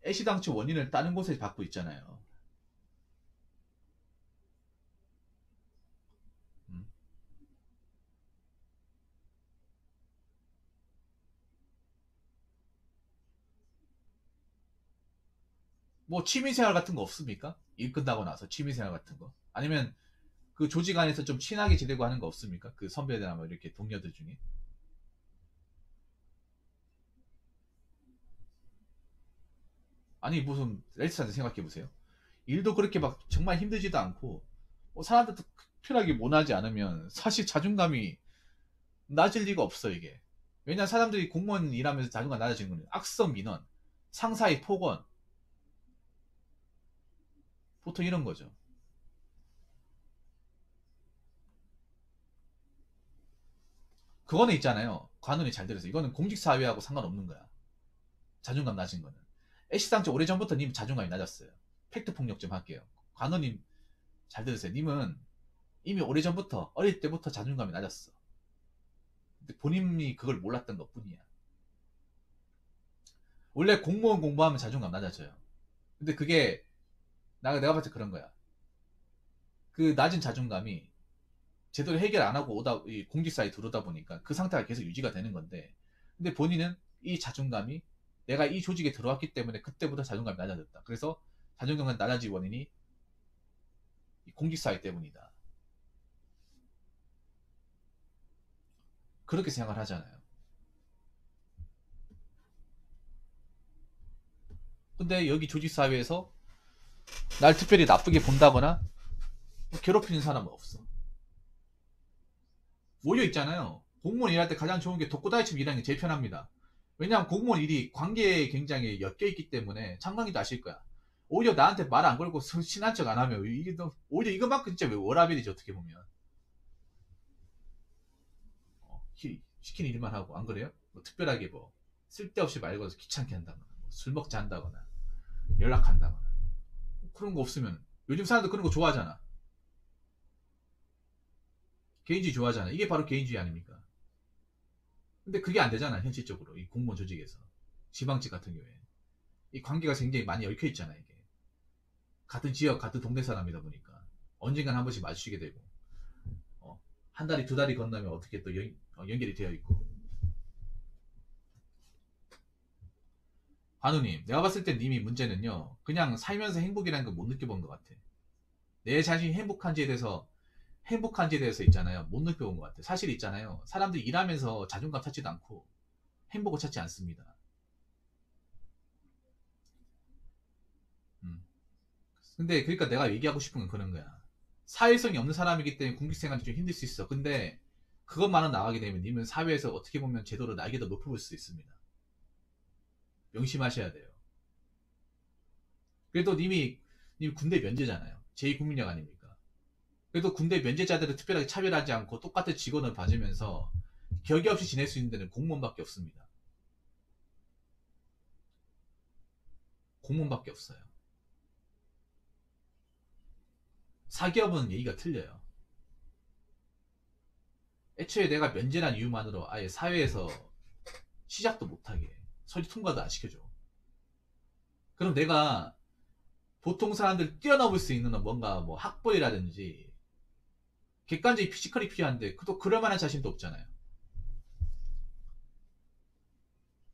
애시당초 원인을 다른 곳에 받고 있잖아요. 음. 뭐 취미생활 같은 거 없습니까? 일 끝나고 나서 취미생활 같은 거 아니면 그 조직 안에서 좀 친하게 지내고 하는 거 없습니까? 그 선배들이나 뭐 이렇게 동료들 중에. 아니 무슨 레스토랑에서 생각해 보세요. 일도 그렇게 막 정말 힘들지도 않고 사람들도 특별하게 모나지 않으면 사실 자존감이 낮을 리가 없어 이게. 왜냐면 사람들이 공무원 일하면서 자존감 낮아지는 거는 악성 민원, 상사의 폭언, 보통 이런 거죠. 그거는 있잖아요. 관원이 잘 들어서 이거는 공직사회하고 상관없는 거야. 자존감 낮은 거는. 애시당초 오래전부터 님 자존감이 낮았어요. 팩트 폭력 좀 할게요. 관원님 잘 들으세요. 님은 이미 오래전부터 어릴 때부터 자존감이 낮았어. 근데 본인이 그걸 몰랐던 것 뿐이야. 원래 공무원 공부하면 자존감 낮아져요. 근데 그게 내가 봤을 때 그런 거야. 그 낮은 자존감이 제대로 해결 안 하고 오다 공직사에 들어오다 보니까 그 상태가 계속 유지가 되는 건데 근데 본인은 이 자존감이 내가 이 조직에 들어왔기 때문에 그때부터 자존감이 낮아졌다. 그래서 자존감이 낮아진 원인이 공직사회 때문이다. 그렇게 생각을 하잖아요. 근데 여기 조직사회에서 날 특별히 나쁘게 본다거나 괴롭히는 사람은 없어. 오히려 있잖아요. 공무원 일할 때 가장 좋은 게 독고다이처럼 일하는 게 제일 편합니다. 왜냐하면 공무원 일이 관계에 굉장히 엮여있기 때문에 참관기도 아실 거야. 오히려 나한테 말 안 걸고 친한 척 안 하면 이게 오히려 이것만큼 진짜 왜 워라밸이지 어떻게 보면. 시키는 일만 하고 안 그래요? 뭐 특별하게 뭐 쓸데없이 말 걸어서 귀찮게 한다거나 술 먹자 한다거나 연락한다거나 그런 거 없으면 요즘 사람들 그런 거 좋아하잖아. 개인주의 좋아하잖아. 이게 바로 개인주의 아닙니까? 근데 그게 안 되잖아 현실적으로 이 공무원 조직에서 지방직 같은 경우에 이 관계가 굉장히 많이 얽혀 있잖아 이게 같은 지역 같은 동네 사람이다 보니까 언젠간 한 번씩 마주치게 되고 한 달이 두 달이 건너면 어떻게 또 연결이 되어 있고. 관우님 내가 봤을 때 님이 문제는요 그냥 살면서 행복이라는 걸 못 느껴본 것 같아. 내 자신이 행복한지에 대해서 있잖아요 못 느껴본 것 같아. 사실 있잖아요 사람들이 일하면서 자존감 찾지도 않고 행복을 찾지 않습니다. 음. 근데 그러니까 내가 얘기하고 싶은 건 그런 거야. 사회성이 없는 사람이기 때문에 공직생활이 좀 힘들 수 있어. 근데 그것만은 나가게 되면 님은 사회에서 어떻게 보면 제도로 날개도 높여볼 수 있습니다. 명심하셔야 돼요. 그래도 님 군대 면제잖아요. 제2국민역 아닙니까? 그래도 군대 면제자들을 특별하게 차별하지 않고 똑같은 직원을 봐주면서 격이 없이 지낼 수 있는 데는 공무원밖에 없습니다. 공무원밖에 없어요. 사기업은 얘기가 틀려요. 애초에 내가 면제란 이유만으로 아예 사회에서 시작도 못하게 서류 통과도 안 시켜줘. 그럼 내가 보통 사람들 뛰어넘을 수 있는 뭔가 뭐 학벌이라든지 객관적인 피지컬이 필요한데 또 그럴 만한 자신도 없잖아요.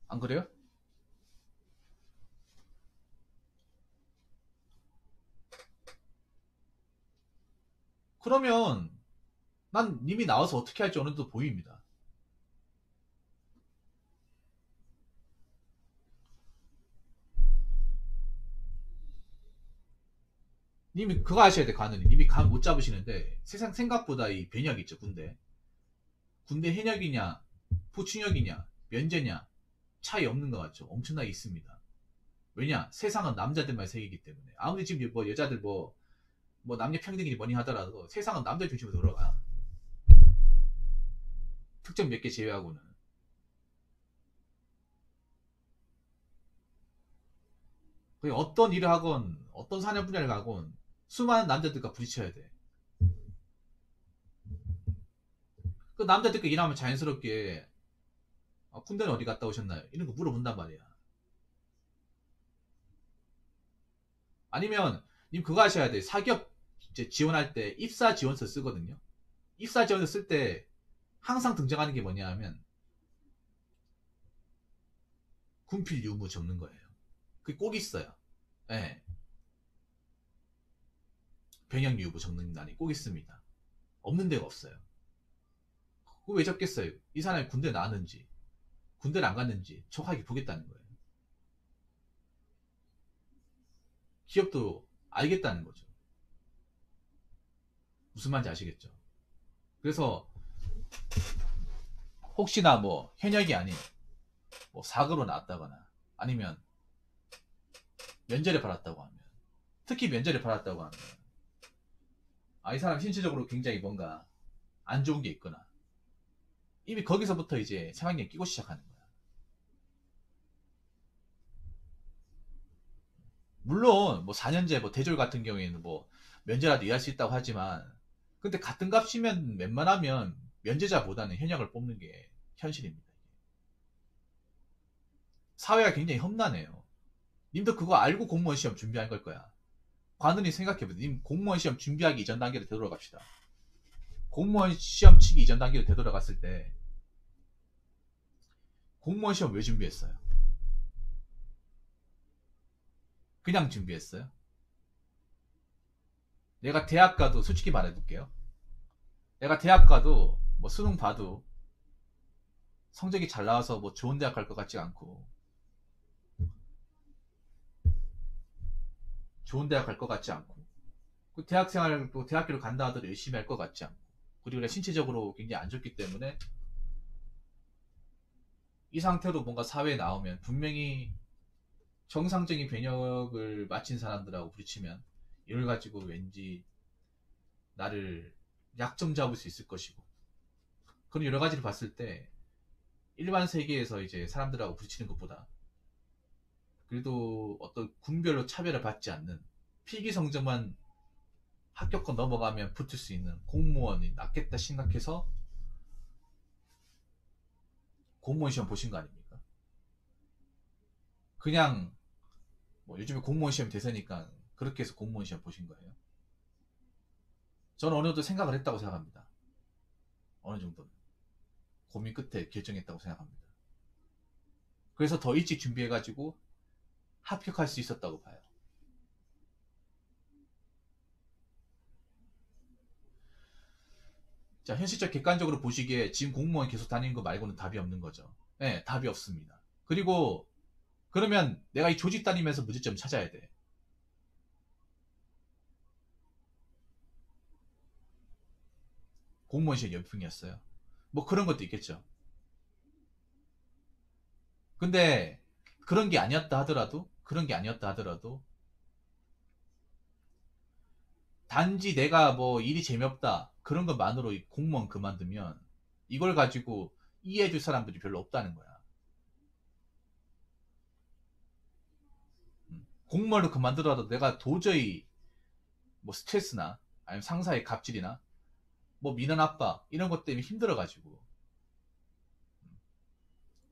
안 그래요? 그러면 난 님이 나와서 어떻게 할지 어느 정도 보입니다. 님이 그거 아셔야 돼. 가느니 님이 감 못 잡으시는데 세상 생각보다 이 변혁 있죠. 군대 현역이냐 부충역이냐 면제냐 차이 없는 것 같죠. 엄청나게 있습니다. 왜냐 세상은 남자들만 세계이기 때문에 아무리 지금 뭐 여자들 뭐 남녀 평등이 뭐니 하더라도 세상은 남자 중심으로 돌아가. 특정 몇 개 제외하고는. 어떤 일을 하건 어떤 산업 분야를 가건 수많은 남자들과 부딪혀야 돼. 그 남자들과 일하면 자연스럽게 군대는 어디 갔다 오셨나요? 이런 거 물어본단 말이야. 아니면 님 그거 하셔야 돼. 사기업 이제 지원할 때 입사 지원서 쓰거든요. 입사 지원서 쓸 때 항상 등장하는 게 뭐냐 하면 군필 유무 적는 거예요. 그게 꼭 있어요. 예. 네. 병역 유무 적는 날이 꼭 있습니다. 없는 데가 없어요. 그거 왜 적겠어요? 이 사람이 군대 나왔는지 군대를 안 갔는지 정확하게 보겠다는 거예요. 기업도 알겠다는 거죠. 무슨 말인지 아시겠죠? 그래서 혹시나 뭐 현역이 아닌 뭐 사고로 나왔다거나 아니면 면제를 받았다고 하면 특히 면제를 받았다고 하면 이 사람 신체적으로 굉장히 뭔가 안 좋은 게 있거나 이미 거기서부터 이제 생활력이 끼고 시작하는 거야. 물론 뭐 4년제 뭐 대졸 같은 경우에는 뭐 면제라도 일할 수 있다고 하지만 근데 같은 값이면 웬만하면 면제자보다는 현역을 뽑는 게 현실입니다. 사회가 굉장히 험난해요. 님도 그거 알고 공무원 시험 준비한 걸 거야. 관은이 생각해보세요. 님 공무원 시험 준비하기 이전 단계로 되돌아갑시다. 공무원 시험 치기 이전 단계로 되돌아갔을 때 공무원 시험 왜 준비했어요? 그냥 준비했어요? 내가 대학 가도 솔직히 말해볼게요. 내가 대학 가도 뭐 수능 봐도 성적이 잘 나와서 뭐 좋은 대학 갈 것 같지 않고 좋은 대학 갈 것 같지 않고 그 대학 생활도 대학교를 간다 하더라도 열심히 할 것 같지 않고 그리고 내가 신체적으로 굉장히 안 좋기 때문에 이 상태로 뭔가 사회에 나오면 분명히 정상적인 변혁을 마친 사람들하고 부딪히면 이걸 가지고 왠지 나를 약점 잡을 수 있을 것이고 그런 여러 가지를 봤을 때 일반 세계에서 이제 사람들하고 부딪히는 것보다 그래도 어떤 군별로 차별을 받지 않는 필기 성적만 합격권 넘어가면 붙을 수 있는 공무원이 낫겠다 생각해서 공무원 시험 보신 거 아닙니까? 그냥 뭐 요즘에 공무원 시험 대세니까 그렇게 해서 공무원 시험 보신 거예요? 저는 어느 정도 생각을 했다고 생각합니다. 어느 정도는 고민 끝에 결정했다고 생각합니다. 그래서 더 일찍 준비해가지고 합격할 수 있었다고 봐요. 자, 현실적 객관적으로 보시기에 지금 공무원 계속 다니는 거 말고는 답이 없는 거죠. 네, 답이 없습니다. 그리고 그러면 내가 이 조직 다니면서 문제점 찾아야 돼. 공무원 시험 열풍이었어요. 뭐 그런 것도 있겠죠. 근데 그런 게 아니었다 하더라도 단지 내가 뭐 일이 재미없다 그런 것만으로 공무원 그만두면 이걸 가지고 이해해줄 사람들이 별로 없다는 거야. 공무원을 그만두더라도 내가 도저히 뭐 스트레스나 아니면 상사의 갑질이나 뭐 민원 압박 이런 것 때문에 힘들어가지고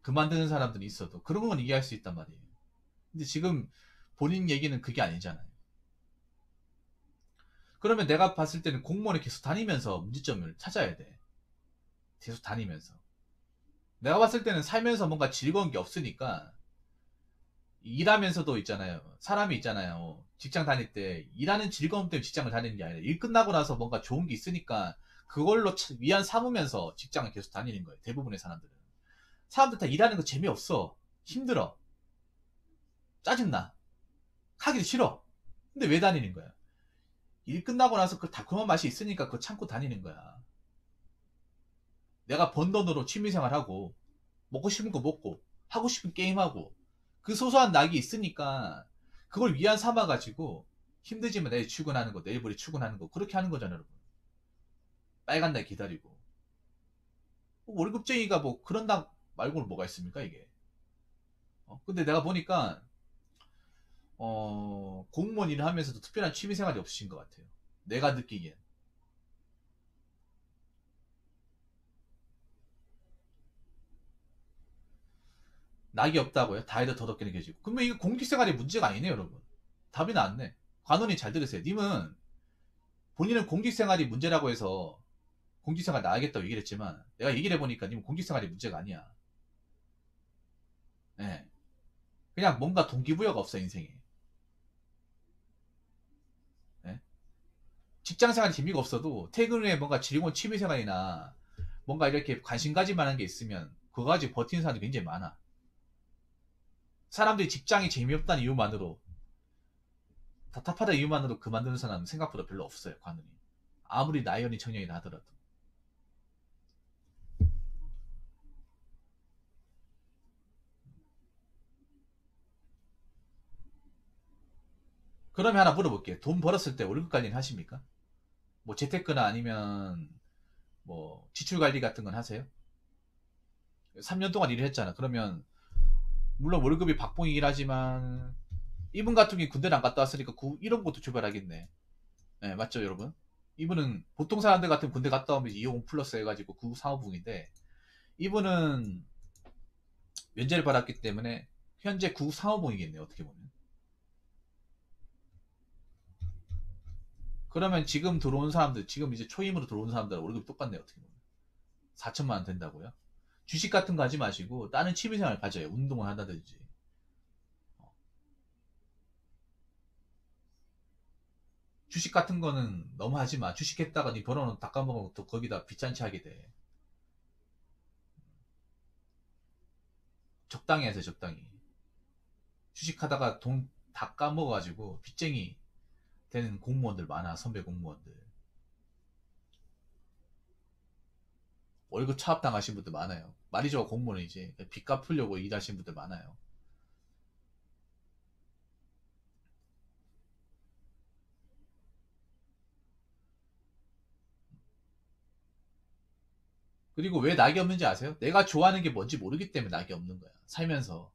그만두는 사람들이 있어도 그런 건 이해할 수 있단 말이에요. 근데 지금 본인 얘기는 그게 아니잖아요. 그러면 내가 봤을 때는 공무원을 계속 다니면서 문제점을 찾아야 돼. 계속 다니면서. 내가 봤을 때는 살면서 뭔가 즐거운 게 없으니까 일하면서도 있잖아요. 사람이 있잖아요. 직장 다닐 때 일하는 즐거움 때문에 직장을 다니는 게 아니라 일 끝나고 나서 뭔가 좋은 게 있으니까 그걸로 위안 삼으면서 직장을 계속 다니는 거예요. 대부분의 사람들은. 사람들 다 일하는 거 재미없어. 힘들어. 짜증나. 하기도 싫어. 근데 왜 다니는 거야? 일 끝나고 나서 그 달콤한 맛이 있으니까 그거 참고 다니는 거야. 내가 번 돈으로 취미생활하고 먹고 싶은 거 먹고 하고 싶은 게임하고 그 소소한 낙이 있으니까 그걸 위안 삼아가지고 힘들지만 내일 출근하는 거 내일 모레 출근하는 거 그렇게 하는 거잖아요. 여러분. 빨간 날 기다리고 월급쟁이가 뭐 그런 낙 말고는 뭐가 있습니까 이게. 근데 내가 보니까 공무원 일을 하면서도 특별한 취미생활이 없으신 것 같아요. 내가 느끼기엔. 낙이 없다고요? 다이더 더럽게 느껴지고. 그러면 이거 공직생활이 문제가 아니네요, 여러분. 답이 나왔네. 관원이 잘 들으세요. 님은 본인은 공직생활이 문제라고 해서 공직생활 나가겠다고 얘기를 했지만 내가 얘기를 해보니까 님은 공직생활이 문제가 아니야. 네. 그냥 뭔가 동기부여가 없어, 인생에. 네? 직장생활이 재미가 없어도 퇴근 후에 뭔가 즐거운 취미생활이나 뭔가 이렇게 관심 가질 만한 게 있으면 그거 가지고 버티는 사람들이 굉장히 많아. 사람들이 직장이 재미없다는 이유만으로 답답하다 이유만으로 그만두는 사람은 생각보다 별로 없어요, 관운이. 아무리 나이 어린 청년이라 하더라도. 그러면 하나 물어볼게요. 돈 벌었을 때 월급 관리는 하십니까? 뭐 재테크나 아니면 뭐 지출 관리 같은 건 하세요? 3년 동안 일을 했잖아. 그러면 물론 월급이 박봉이긴 하지만 이분 같은 경우 군대를 안 갔다 왔으니까 이런 것도 주발하겠네. 네, 맞죠, 여러분? 이분은 보통 사람들 같은 군대 갔다 오면 이용 플러스 해가지고 구상호봉인데 이분은 면제를 받았기 때문에 현재 구상호봉이겠네요. 어떻게 보면. 그러면 지금 들어온 사람들, 지금 이제 초임으로 들어온 사람들 월급이 똑같네요. 어떻게 보면. 4천만 원 된다고요? 주식 같은 거 하지 마시고 다른 취미생활 가져요. 운동을 한다든지. 주식 같은 거는 너무 하지 마. 주식 했다가 네 벌어놓은 다 까먹으면 또 거기다 빚잔치 하게 돼. 적당히 하세요, 적당히. 주식 하다가 돈 다 까먹어가지고 빚쟁이 되는 공무원들 많아, 선배 공무원들. 월급 차압당하신 분들 많아요. 말이 좋아 공무원은 이제 빚 갚으려고 일하시는 분들 많아요. 그리고 왜 낙이 없는지 아세요? 내가 좋아하는 게 뭔지 모르기 때문에 낙이 없는 거야. 살면서.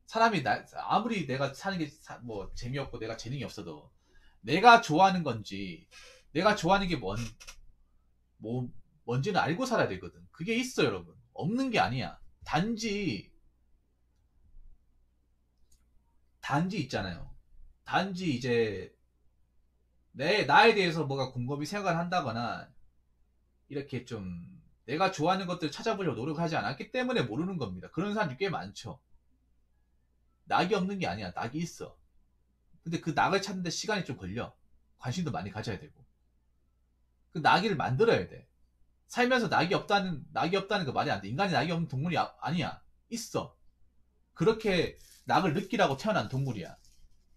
사람이 아무리 내가 사는 게 뭐 재미없고 내가 재능이 없어도 내가 좋아하는 건지 내가 좋아하는 게 뭐, 뭔지는 알고 살아야 되거든. 그게 있어, 여러분. 없는 게 아니야. 단지 있잖아요. 단지 이제 나에 대해서 뭐가 곰곰이 생각을 한다거나 이렇게 좀 내가 좋아하는 것들을 찾아보려고 노력하지 않았기 때문에 모르는 겁니다. 그런 사람들이 꽤 많죠. 낙이 없는 게 아니야. 낙이 있어. 근데 그 낙을 찾는데 시간이 좀 걸려. 관심도 많이 가져야 되고. 그 낙이를 만들어야 돼. 살면서 낙이 없다는 거 말이 안 돼. 인간이 낙이 없는 동물이 아니야. 있어. 그렇게 낙을 느끼라고 태어난 동물이야.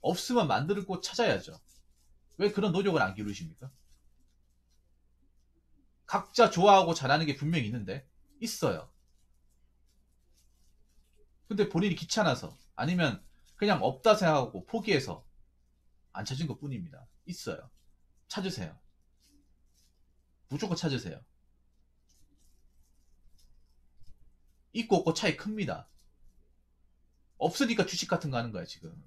없으면 만들고 찾아야죠. 왜 그런 노력을 안 기르십니까? 각자 좋아하고 잘하는 게 분명히 있는데 있어요. 근데 본인이 귀찮아서 아니면 그냥 없다 생각하고 포기해서 안 찾은 것 뿐입니다. 있어요. 찾으세요. 무조건 찾으세요. 있고 없고 차이 큽니다. 없으니까 주식 같은 거 하는 거야 지금.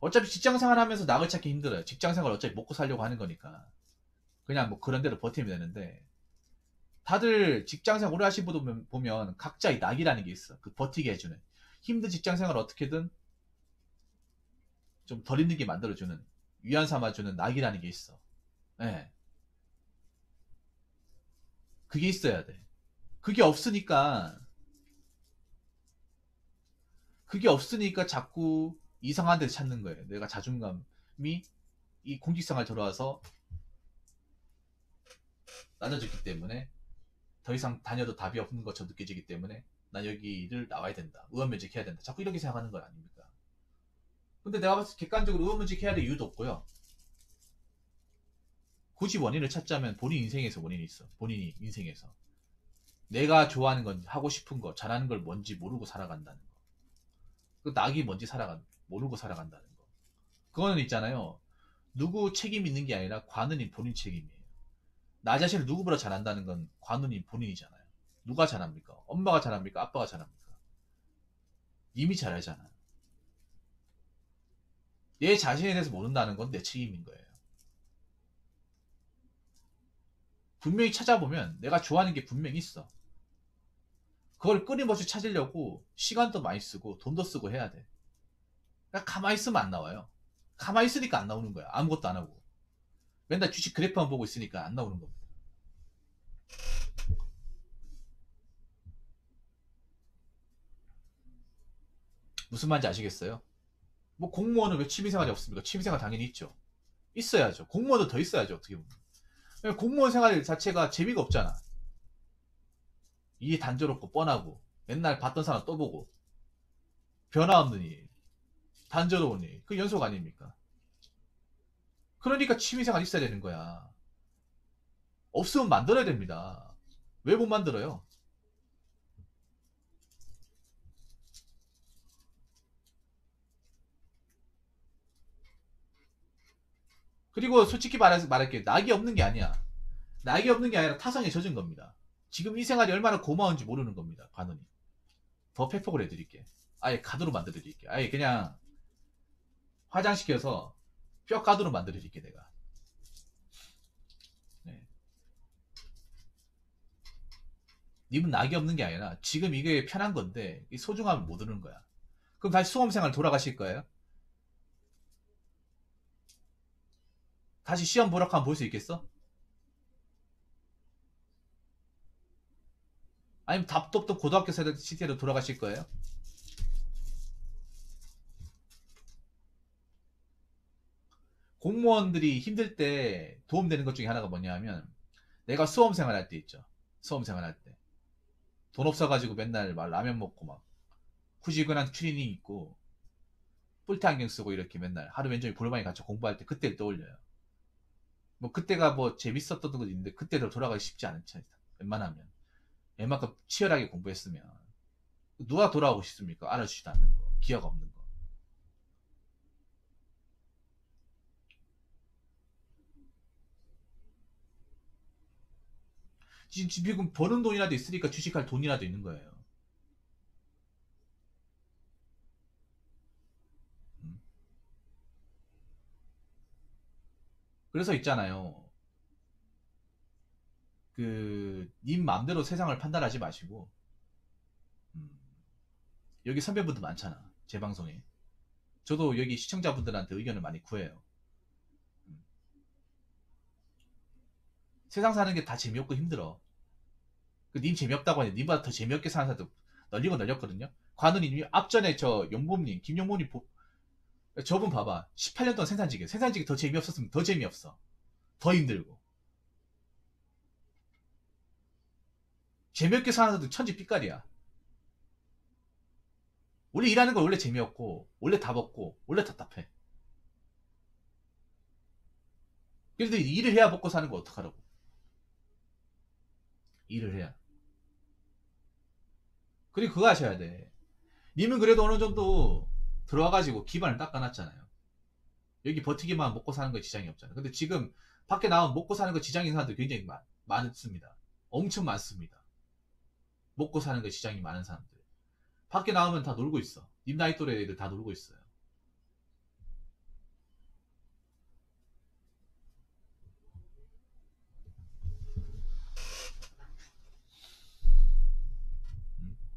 어차피 직장생활 하면서 낙을 찾기 힘들어요. 직장생활 어차피 먹고 살려고 하는 거니까. 그냥 뭐 그런 대로 버티면 되는데, 다들 직장생활 오래 하신 분 보면 각자의 낙이라는 게 있어. 그 버티게 해주는. 힘든 직장생활 어떻게든 좀 덜 힘들게 만들어주는, 위안 삼아주는 낙이라는 게 있어. 예. 그게 있어야 돼. 그게 없으니까, 그게 없으니까 자꾸 이상한 데 찾는 거예요. 내가 자존감이 이 공직생활 들어와서 낮아졌기 때문에 더 이상 다녀도 답이 없는 것처럼 느껴지기 때문에 난 여기를 나와야 된다. 의원면직해야 된다. 자꾸 이렇게 생각하는 거 아닙니까? 근데 내가 봤을 때 객관적으로 의원면직해야 될 이유도 없고요. 굳이 원인을 찾자면 본인 인생에서 원인이 있어. 본인이 인생에서. 내가 좋아하는 건, 하고 싶은 거, 잘하는 걸 뭔지 모르고 살아간다는 거. 그 낙이 뭔지 모르고 살아간다는 거. 그거는 있잖아요. 누구 책임 있는 게 아니라 관은인 본인 책임이에요. 나 자신을 누구보다 잘한다는 건 관은인 본인이잖아요. 누가 잘합니까? 엄마가 잘합니까? 아빠가 잘합니까? 님이 잘하잖아. 내 자신에 대해서 모른다는 건 내 책임인 거예요. 분명히 찾아보면 내가 좋아하는 게 분명히 있어. 그걸 끊임없이 찾으려고 시간도 많이 쓰고 돈도 쓰고 해야 돼. 그러니까 가만히 있으면 안 나와요. 가만히 있으니까 안 나오는 거야. 아무것도 안 하고. 맨날 주식 그래프만 보고 있으니까 안 나오는 겁니다. 무슨 말인지 아시겠어요? 뭐 공무원은 왜 취미생활이 없습니까? 취미생활 당연히 있죠. 있어야죠. 공무원도 더 있어야죠. 어떻게 보면. 공무원 생활 자체가 재미가 없잖아. 일이 단조롭고 뻔하고 맨날 봤던 사람 또 보고 변화 없는 일, 단조로운 일, 그 연속 아닙니까? 그러니까 취미생활 있어야 되는 거야. 없으면 만들어야 됩니다. 왜 못 만들어요? 그리고 솔직히 말할게요. 낙이 없는 게 아니야. 낙이 없는 게 아니라 타성에 젖은 겁니다. 지금 이 생활이 얼마나 고마운지 모르는 겁니다. 관원이. 더 팩폭을 해드릴게. 아예 가두로 만들어드릴게. 아예 그냥 화장시켜서 뼈 가두로 만들어드릴게 내가. 네. 님은 낙이 없는 게 아니라 지금 이게 편한 건데 이 소중함을 모르는 거야. 그럼 다시 수험생활 돌아가실 거예요? 다시 시험 보러 가면 볼 수 있겠어? 아니면 답도 없던 고등학교 시대로 돌아가실 거예요? 공무원들이 힘들 때 도움되는 것 중에 하나가 뭐냐 하면 내가 수험생활 할 때 있죠. 수험생활 할 때. 돈 없어가지고 맨날 막 라면 먹고 막 후지근한 추리닝 입고 뿔테 안경 쓰고 이렇게 맨날 하루 왼종일 볼방에 갇혀 공부할 때 그때를 떠올려요. 뭐 그때가 뭐 재밌었던 것도 있는데 그때로 돌아가기 쉽지 않죠. 웬만하면. 웬만큼 치열하게 공부했으면. 누가 돌아오고 싶습니까? 알아주지도 않는 거. 기억 없는 거. 지금 버는 돈이라도 있으니까 주식할 돈이라도 있는 거예요. 음. 그래서 있잖아요. 님 마음대로 세상을 판단하지 마시고, 음, 여기 선배분들 많잖아. 제 방송에. 저도 여기 시청자분들한테 의견을 많이 구해요. 음, 세상 사는 게 다 재미없고 힘들어. 님 재미없다고 하니 님보다 더 재미없게 사는 사람도 널리고 널렸거든요. 관우님이 앞전에 저 용범님, 김용범님 저분 봐봐. 18년 동안 생산직에. 생산직이 더 재미없었으면 더 재미없어. 더 힘들고. 재미없게 사는 사람도 천지 삐까리야. 원래 일하는 건 원래 재미없고, 원래 답 없고, 원래 답답해. 그런데 일을 해야 먹고 사는 거 어떡하라고. 일을 해야. 그리고 그거 하셔야 돼. 님은 그래도 어느 정도 들어와가지고 기반을 닦아놨잖아요. 여기 버티기만 먹고 사는 거 지장이 없잖아요. 근데 지금 밖에 나가면 먹고 사는 거 지장인 사람들 굉장히 많습니다. 엄청 많습니다. 먹고 사는 거 지장이 많은 사람들. 밖에 나오면 다 놀고 있어. 님 나이 또래 애들 다 놀고 있어요.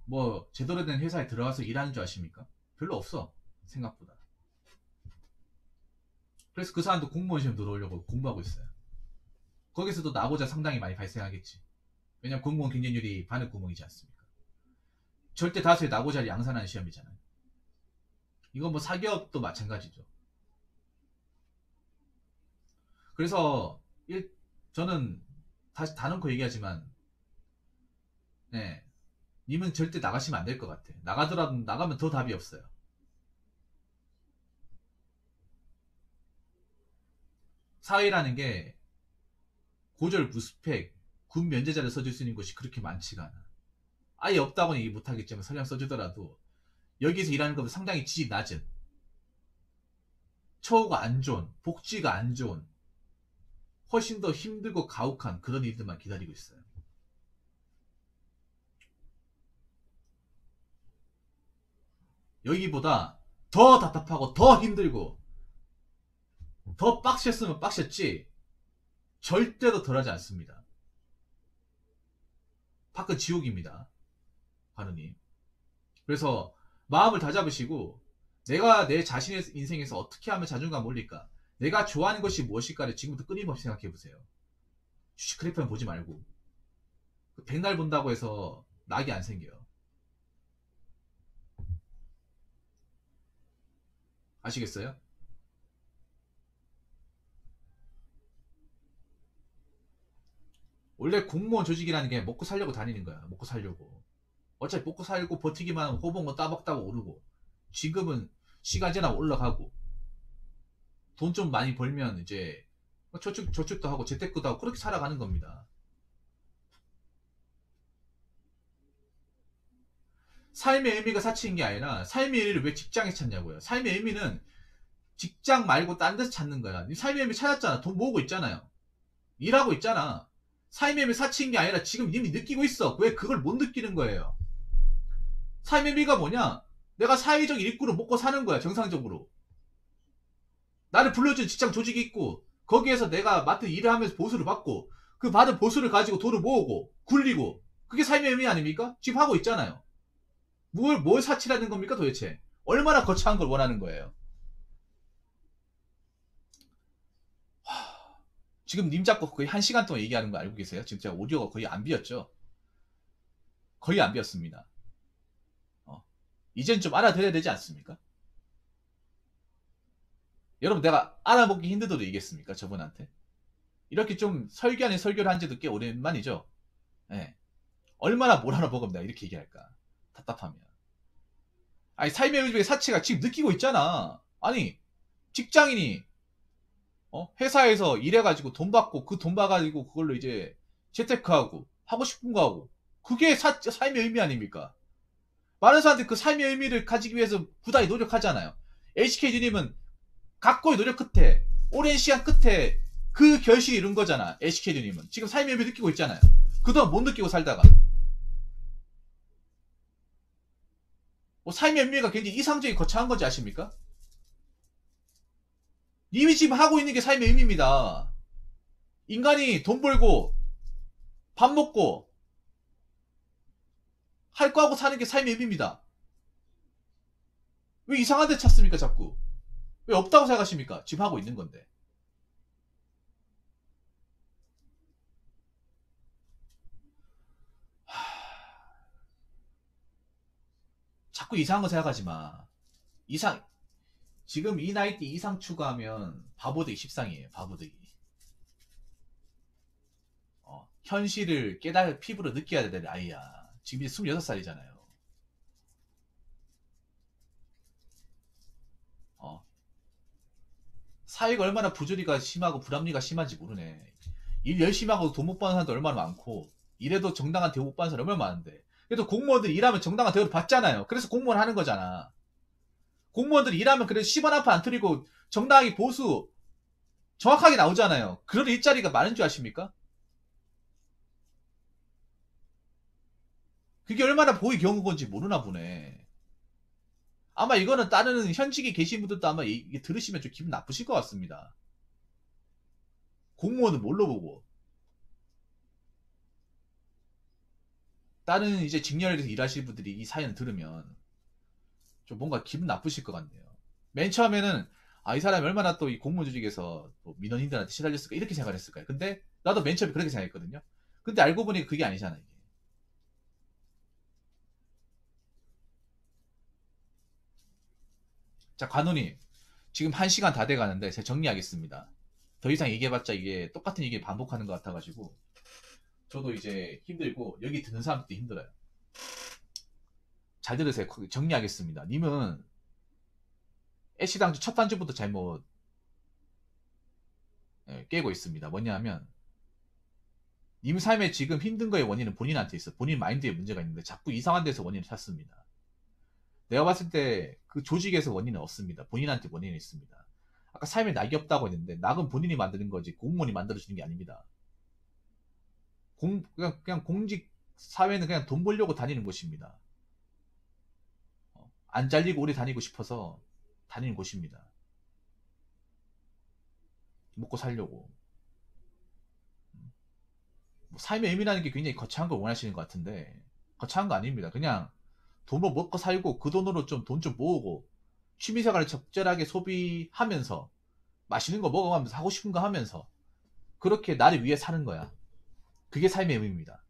뭐 제대로 된 회사에 들어가서 일하는 줄 아십니까? 별로 없어. 생각보다. 그래서 그 사람도 공무원 시험 들어오려고 공부하고 있어요. 거기서도 나고자 상당히 많이 발생하겠지. 왜냐면 공무원 경쟁률이 바늘 구멍이지 않습니까? 절대 다수의 나고자를 양산하는 시험이잖아요. 이건 뭐 사기업도 마찬가지죠. 그래서 저는 다시 다놓고 얘기하지만 네, 님은 절대 나가시면 안 될 것 같아. 나가더라도 나가면 더 답이 없어요. 사회라는 게 고졸 무스펙 군 면제자를 써줄 수 있는 곳이 그렇게 많지가 않아. 아예 없다고는 얘기 못하겠지만 설령 써주더라도 여기서 일하는 것보다 상당히 질이 낮은, 처우가 안 좋은, 복지가 안 좋은, 훨씬 더 힘들고 가혹한 그런 일들만 기다리고 있어요. 여기보다 더 답답하고 더 힘들고 더 빡셌으면 빡셌지 절대로 덜하지 않습니다. 밖은 지옥입니다. 하느님. 그래서 마음을 다잡으시고 내가 내 자신의 인생에서 어떻게 하면 자존감 올릴까, 내가 좋아하는 것이 무엇일까를 지금부터 끊임없이 생각해보세요. 주식 그래프만 보지 말고. 백날 본다고 해서 낙이 안 생겨요. 아시겠어요? 원래 공무원 조직이라는 게 먹고 살려고 다니는 거야. 먹고 살려고. 어차피 먹고 살고 버티기만 하면 호봉은 따박따박 오르고, 지금은 시간 지나고 올라가고, 돈 좀 많이 벌면 이제 저축도 하고 재테크도 하고 그렇게 살아가는 겁니다. 삶의 의미가 사치인 게 아니라 삶의 의미를 왜 직장에 찾냐고요. 삶의 의미는 직장 말고 딴 데서 찾는 거야. 삶의 의미 찾았잖아. 돈 모으고 있잖아요. 일하고 있잖아. 삶의 의미 사치인 게 아니라 지금 이미 느끼고 있어. 왜 그걸 못 느끼는 거예요? 삶의 의미가 뭐냐? 내가 사회적 일꾼으로 먹고 사는 거야. 정상적으로. 나를 불러준 직장 조직이 있고 거기에서 내가 맡은 일을 하면서 보수를 받고 그 받은 보수를 가지고 돈을 모으고 굴리고, 그게 삶의 의미 아닙니까? 지금 하고 있잖아요. 뭘 사치라는 겁니까 도대체? 얼마나 거창한 걸 원하는 거예요? 지금 님 잡고 거의 1시간 동안 얘기하는 거 알고 계세요? 지금 제가 오디오가 거의 안 비었죠? 거의 안 비었습니다. 이젠 좀 알아들어야 되지 않습니까? 여러분, 내가 알아먹기 힘들어도 얘기했습니까? 저분한테. 이렇게 좀 설교 아닌 설교를 한 지도 꽤 오랜만이죠? 네. 얼마나 뭘 알아먹으면 이렇게 얘기할까? 답답하면. 아니, 삶의 의지의 사치가 지금 느끼고 있잖아. 아니, 직장인이 회사에서 일해가지고 돈 받고 그 돈 받아가지고 그걸로 이제 재테크하고 하고 싶은 거 하고, 그게 삶의 의미 아닙니까? 많은 사람들이 그 삶의 의미를 가지기 위해서 부단히 노력하잖아요. HK주님은 각고의 노력 끝에, 오랜 시간 끝에 그 결실이 이룬 거잖아. HK주님은 지금 삶의 의미 느끼고 있잖아요. 그동안 못 느끼고 살다가 뭐 삶의 의미가 굉장히 이상적인 거창한 건지 아십니까? 님이 지금 하고 있는 게 삶의 의미입니다. 인간이 돈 벌고 밥 먹고 할 거 하고 사는 게 삶의 의미입니다. 왜 이상한 데 찾습니까 자꾸? 왜 없다고 생각하십니까? 지금 하고 있는 건데. 자꾸 이상한 거 생각하지 마. 지금 이 나이 때 이상 추구하면 바보되기 십상이에요. 바보되기. 현실을 피부로 느껴야 될 아이야. 지금 이제 26살이잖아요. 사회가 얼마나 부조리가 심하고 불합리가 심한지 모르네. 일 열심히 하고 돈 못 버는 사람도 얼마나 많고, 이래도 정당한 대우 못 받는 사람 얼마나 많은데. 그래도 공무원들이 일하면 정당한 대우를 받잖아요. 그래서 공무원 하는 거잖아. 공무원들이 일하면 그래도 10원 앞에 안 틀리고 정당하게 보수 정확하게 나오잖아요. 그런 일자리가 많은 줄 아십니까? 그게 얼마나 보기 겨운 건지 모르나 보네. 아마 이거는 다른 현직에 계신 분들도 아마 이게 들으시면 좀 기분 나쁘실 것 같습니다. 공무원은 뭘로 보고? 다른 이제 직렬에서 일하시는 분들이 이 사연을 들으면 좀 뭔가 기분 나쁘실 것 같네요. 맨 처음에는 이 사람이 얼마나 또 이 공무원 조직에서 또 민원인들한테 시달렸을까 이렇게 생각을 했을까요? 근데 나도 맨 처음에 그렇게 생각했거든요. 근데 알고 보니 그게 아니잖아 이게. 자, 관우님 지금 1시간 다 돼가는데 제가 정리하겠습니다. 더 이상 얘기해봤자 이게 똑같은 얘기 반복하는 것 같아가지고 저도 이제 힘들고 여기 듣는 사람들도 힘들어요. 잘 들으세요. 정리하겠습니다. 님은 애시당초 첫 단추부터 잘못 깨고 있습니다. 뭐냐면 님 삶에 지금 힘든 거의 원인은 본인한테 있어. 본인 마인드에 문제가 있는데 자꾸 이상한 데서 원인을 찾습니다. 내가 봤을 때 그 조직에서 원인은 없습니다. 본인한테 원인이 있습니다. 아까 삶에 낙이 없다고 했는데 낙은 본인이 만드는 거지 공무원이 만들어주는 게 아닙니다. 그냥 공직 사회는 그냥 돈 벌려고 다니는 곳입니다. 안 잘리고 오래 다니고 싶어서 다니는 곳입니다. 먹고 살려고. 뭐 삶의 의미라는 게 굉장히 거창한 걸 원하시는 것 같은데 거창한 거 아닙니다. 그냥 돈으로 먹고 살고 그 돈으로 좀 돈 좀 모으고 취미생활을 적절하게 소비하면서 맛있는 거 먹어가면서 하고 싶은 거 하면서 그렇게 나를 위해 사는 거야. 그게 삶의 의미입니다.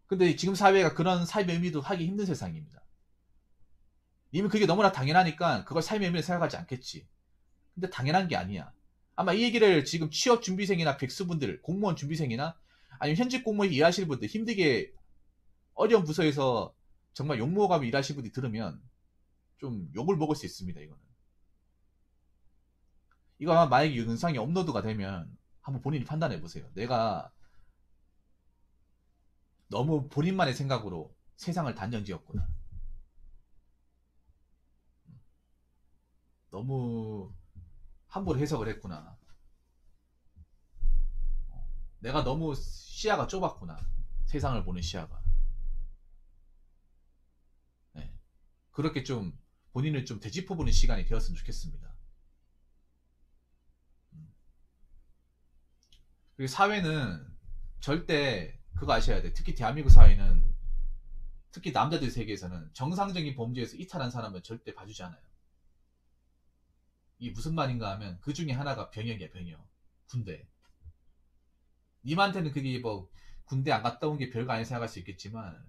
근데 지금 사회가 그런 삶의 의미도 하기 힘든 세상입니다. 이미 그게 너무나 당연하니까 그걸 삶의 의미를 생각하지 않겠지. 근데 당연한 게 아니야. 아마 이 얘기를 지금 취업 준비생이나 백수분들, 공무원 준비생이나 아니면 현직 공무원 일하시는 분들 힘들게 어려운 부서에서 정말 욕먹어가며 일하시는 분들이 들으면 좀 욕을 먹을 수 있습니다. 이거는. 이거 아마 만약에 영상이 업로드가 되면 한번 본인이 판단해 보세요. 내가 너무 본인만의 생각으로 세상을 단정지었구나. 너무 함부로 해석을 했구나. 내가 너무 시야가 좁았구나. 세상을 보는 시야가. 네. 그렇게 좀 본인을 좀 되짚어보는 시간이 되었으면 좋겠습니다. 그리고 사회는 절대 그거 아셔야 돼. 특히 대한민국 사회는 특히 남자들 세계에서는 정상적인 범죄에서 이탈한 사람은 절대 봐주지 않아요. 이게 무슨 말인가 하면 그 중에 하나가 병역이야, 병역. 군대. 님한테는 그게 뭐 군대 안 갔다 온 게 별거 아니라 생각할 수 있겠지만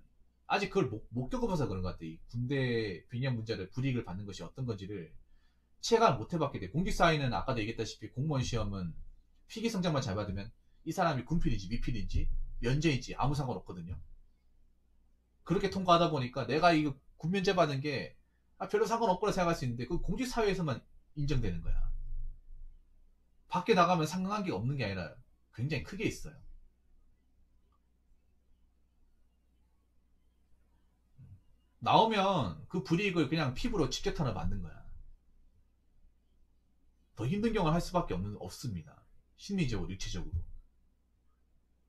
아직 그걸 못 겪어봐서 그런 것 같아. 이 군대 병역 문제를 불이익을 받는 것이 어떤 건지를 체감을 못 해봤게 돼. 공직사회는 아까도 얘기했다시피 공무원 시험은 필기 성적만 잘 받으면 이 사람이 군필인지 미필인지 면제인지 아무 상관없거든요. 그렇게 통과하다 보니까 내가 이거 군면제 받은 게 별로 상관없거나 생각할 수 있는데 그 공직사회에서만 인정되는 거야. 밖에 나가면 상관관계가 없는 게 아니라 굉장히 크게 있어요. 나오면 그 불이익을 그냥 피부로 직격탄을 맞는 거야. 더 힘든 경험을 할 수밖에 없습니다. 심리적으로, 육체적으로.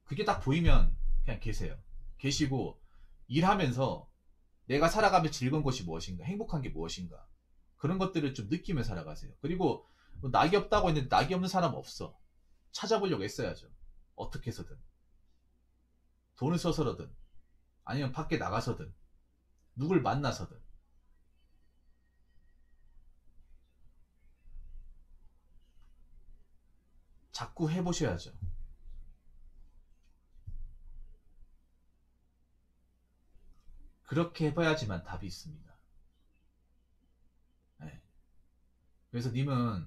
그게 딱 보이면 그냥 계세요. 계시고 일하면서 내가 살아가면 즐거운 것이 무엇인가, 행복한 게 무엇인가 그런 것들을 좀 느끼며 살아가세요. 그리고 뭐 낙이 없다고 했는데 낙이 없는 사람 없어. 찾아보려고 했어야죠. 어떻게 해서든 돈을 써서든 아니면 밖에 나가서든 누굴 만나서든 자꾸 해보셔야죠. 그렇게 해봐야지만 답이 있습니다. 네. 그래서 님은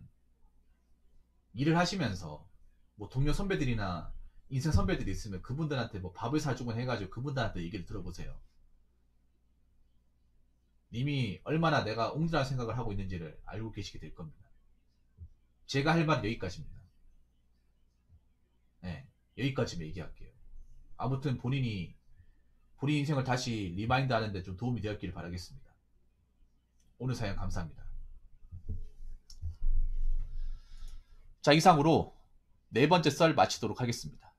일을 하시면서 뭐 동료 선배들이나 인생 선배들이 있으면 그분들한테 뭐 밥을 사주곤 해가지고 그분들한테 얘기를 들어보세요. 님이 얼마나 내가 옹졸한 생각을 하고 있는지를 알고 계시게 될 겁니다. 제가 할 말은 여기까지입니다. 네, 여기까지만 얘기할게요. 아무튼 본인 인생을 다시 리마인드 하는데 좀 도움이 되었기를 바라겠습니다. 오늘 사연 감사합니다. 자, 이상으로 네 번째 썰 마치도록 하겠습니다.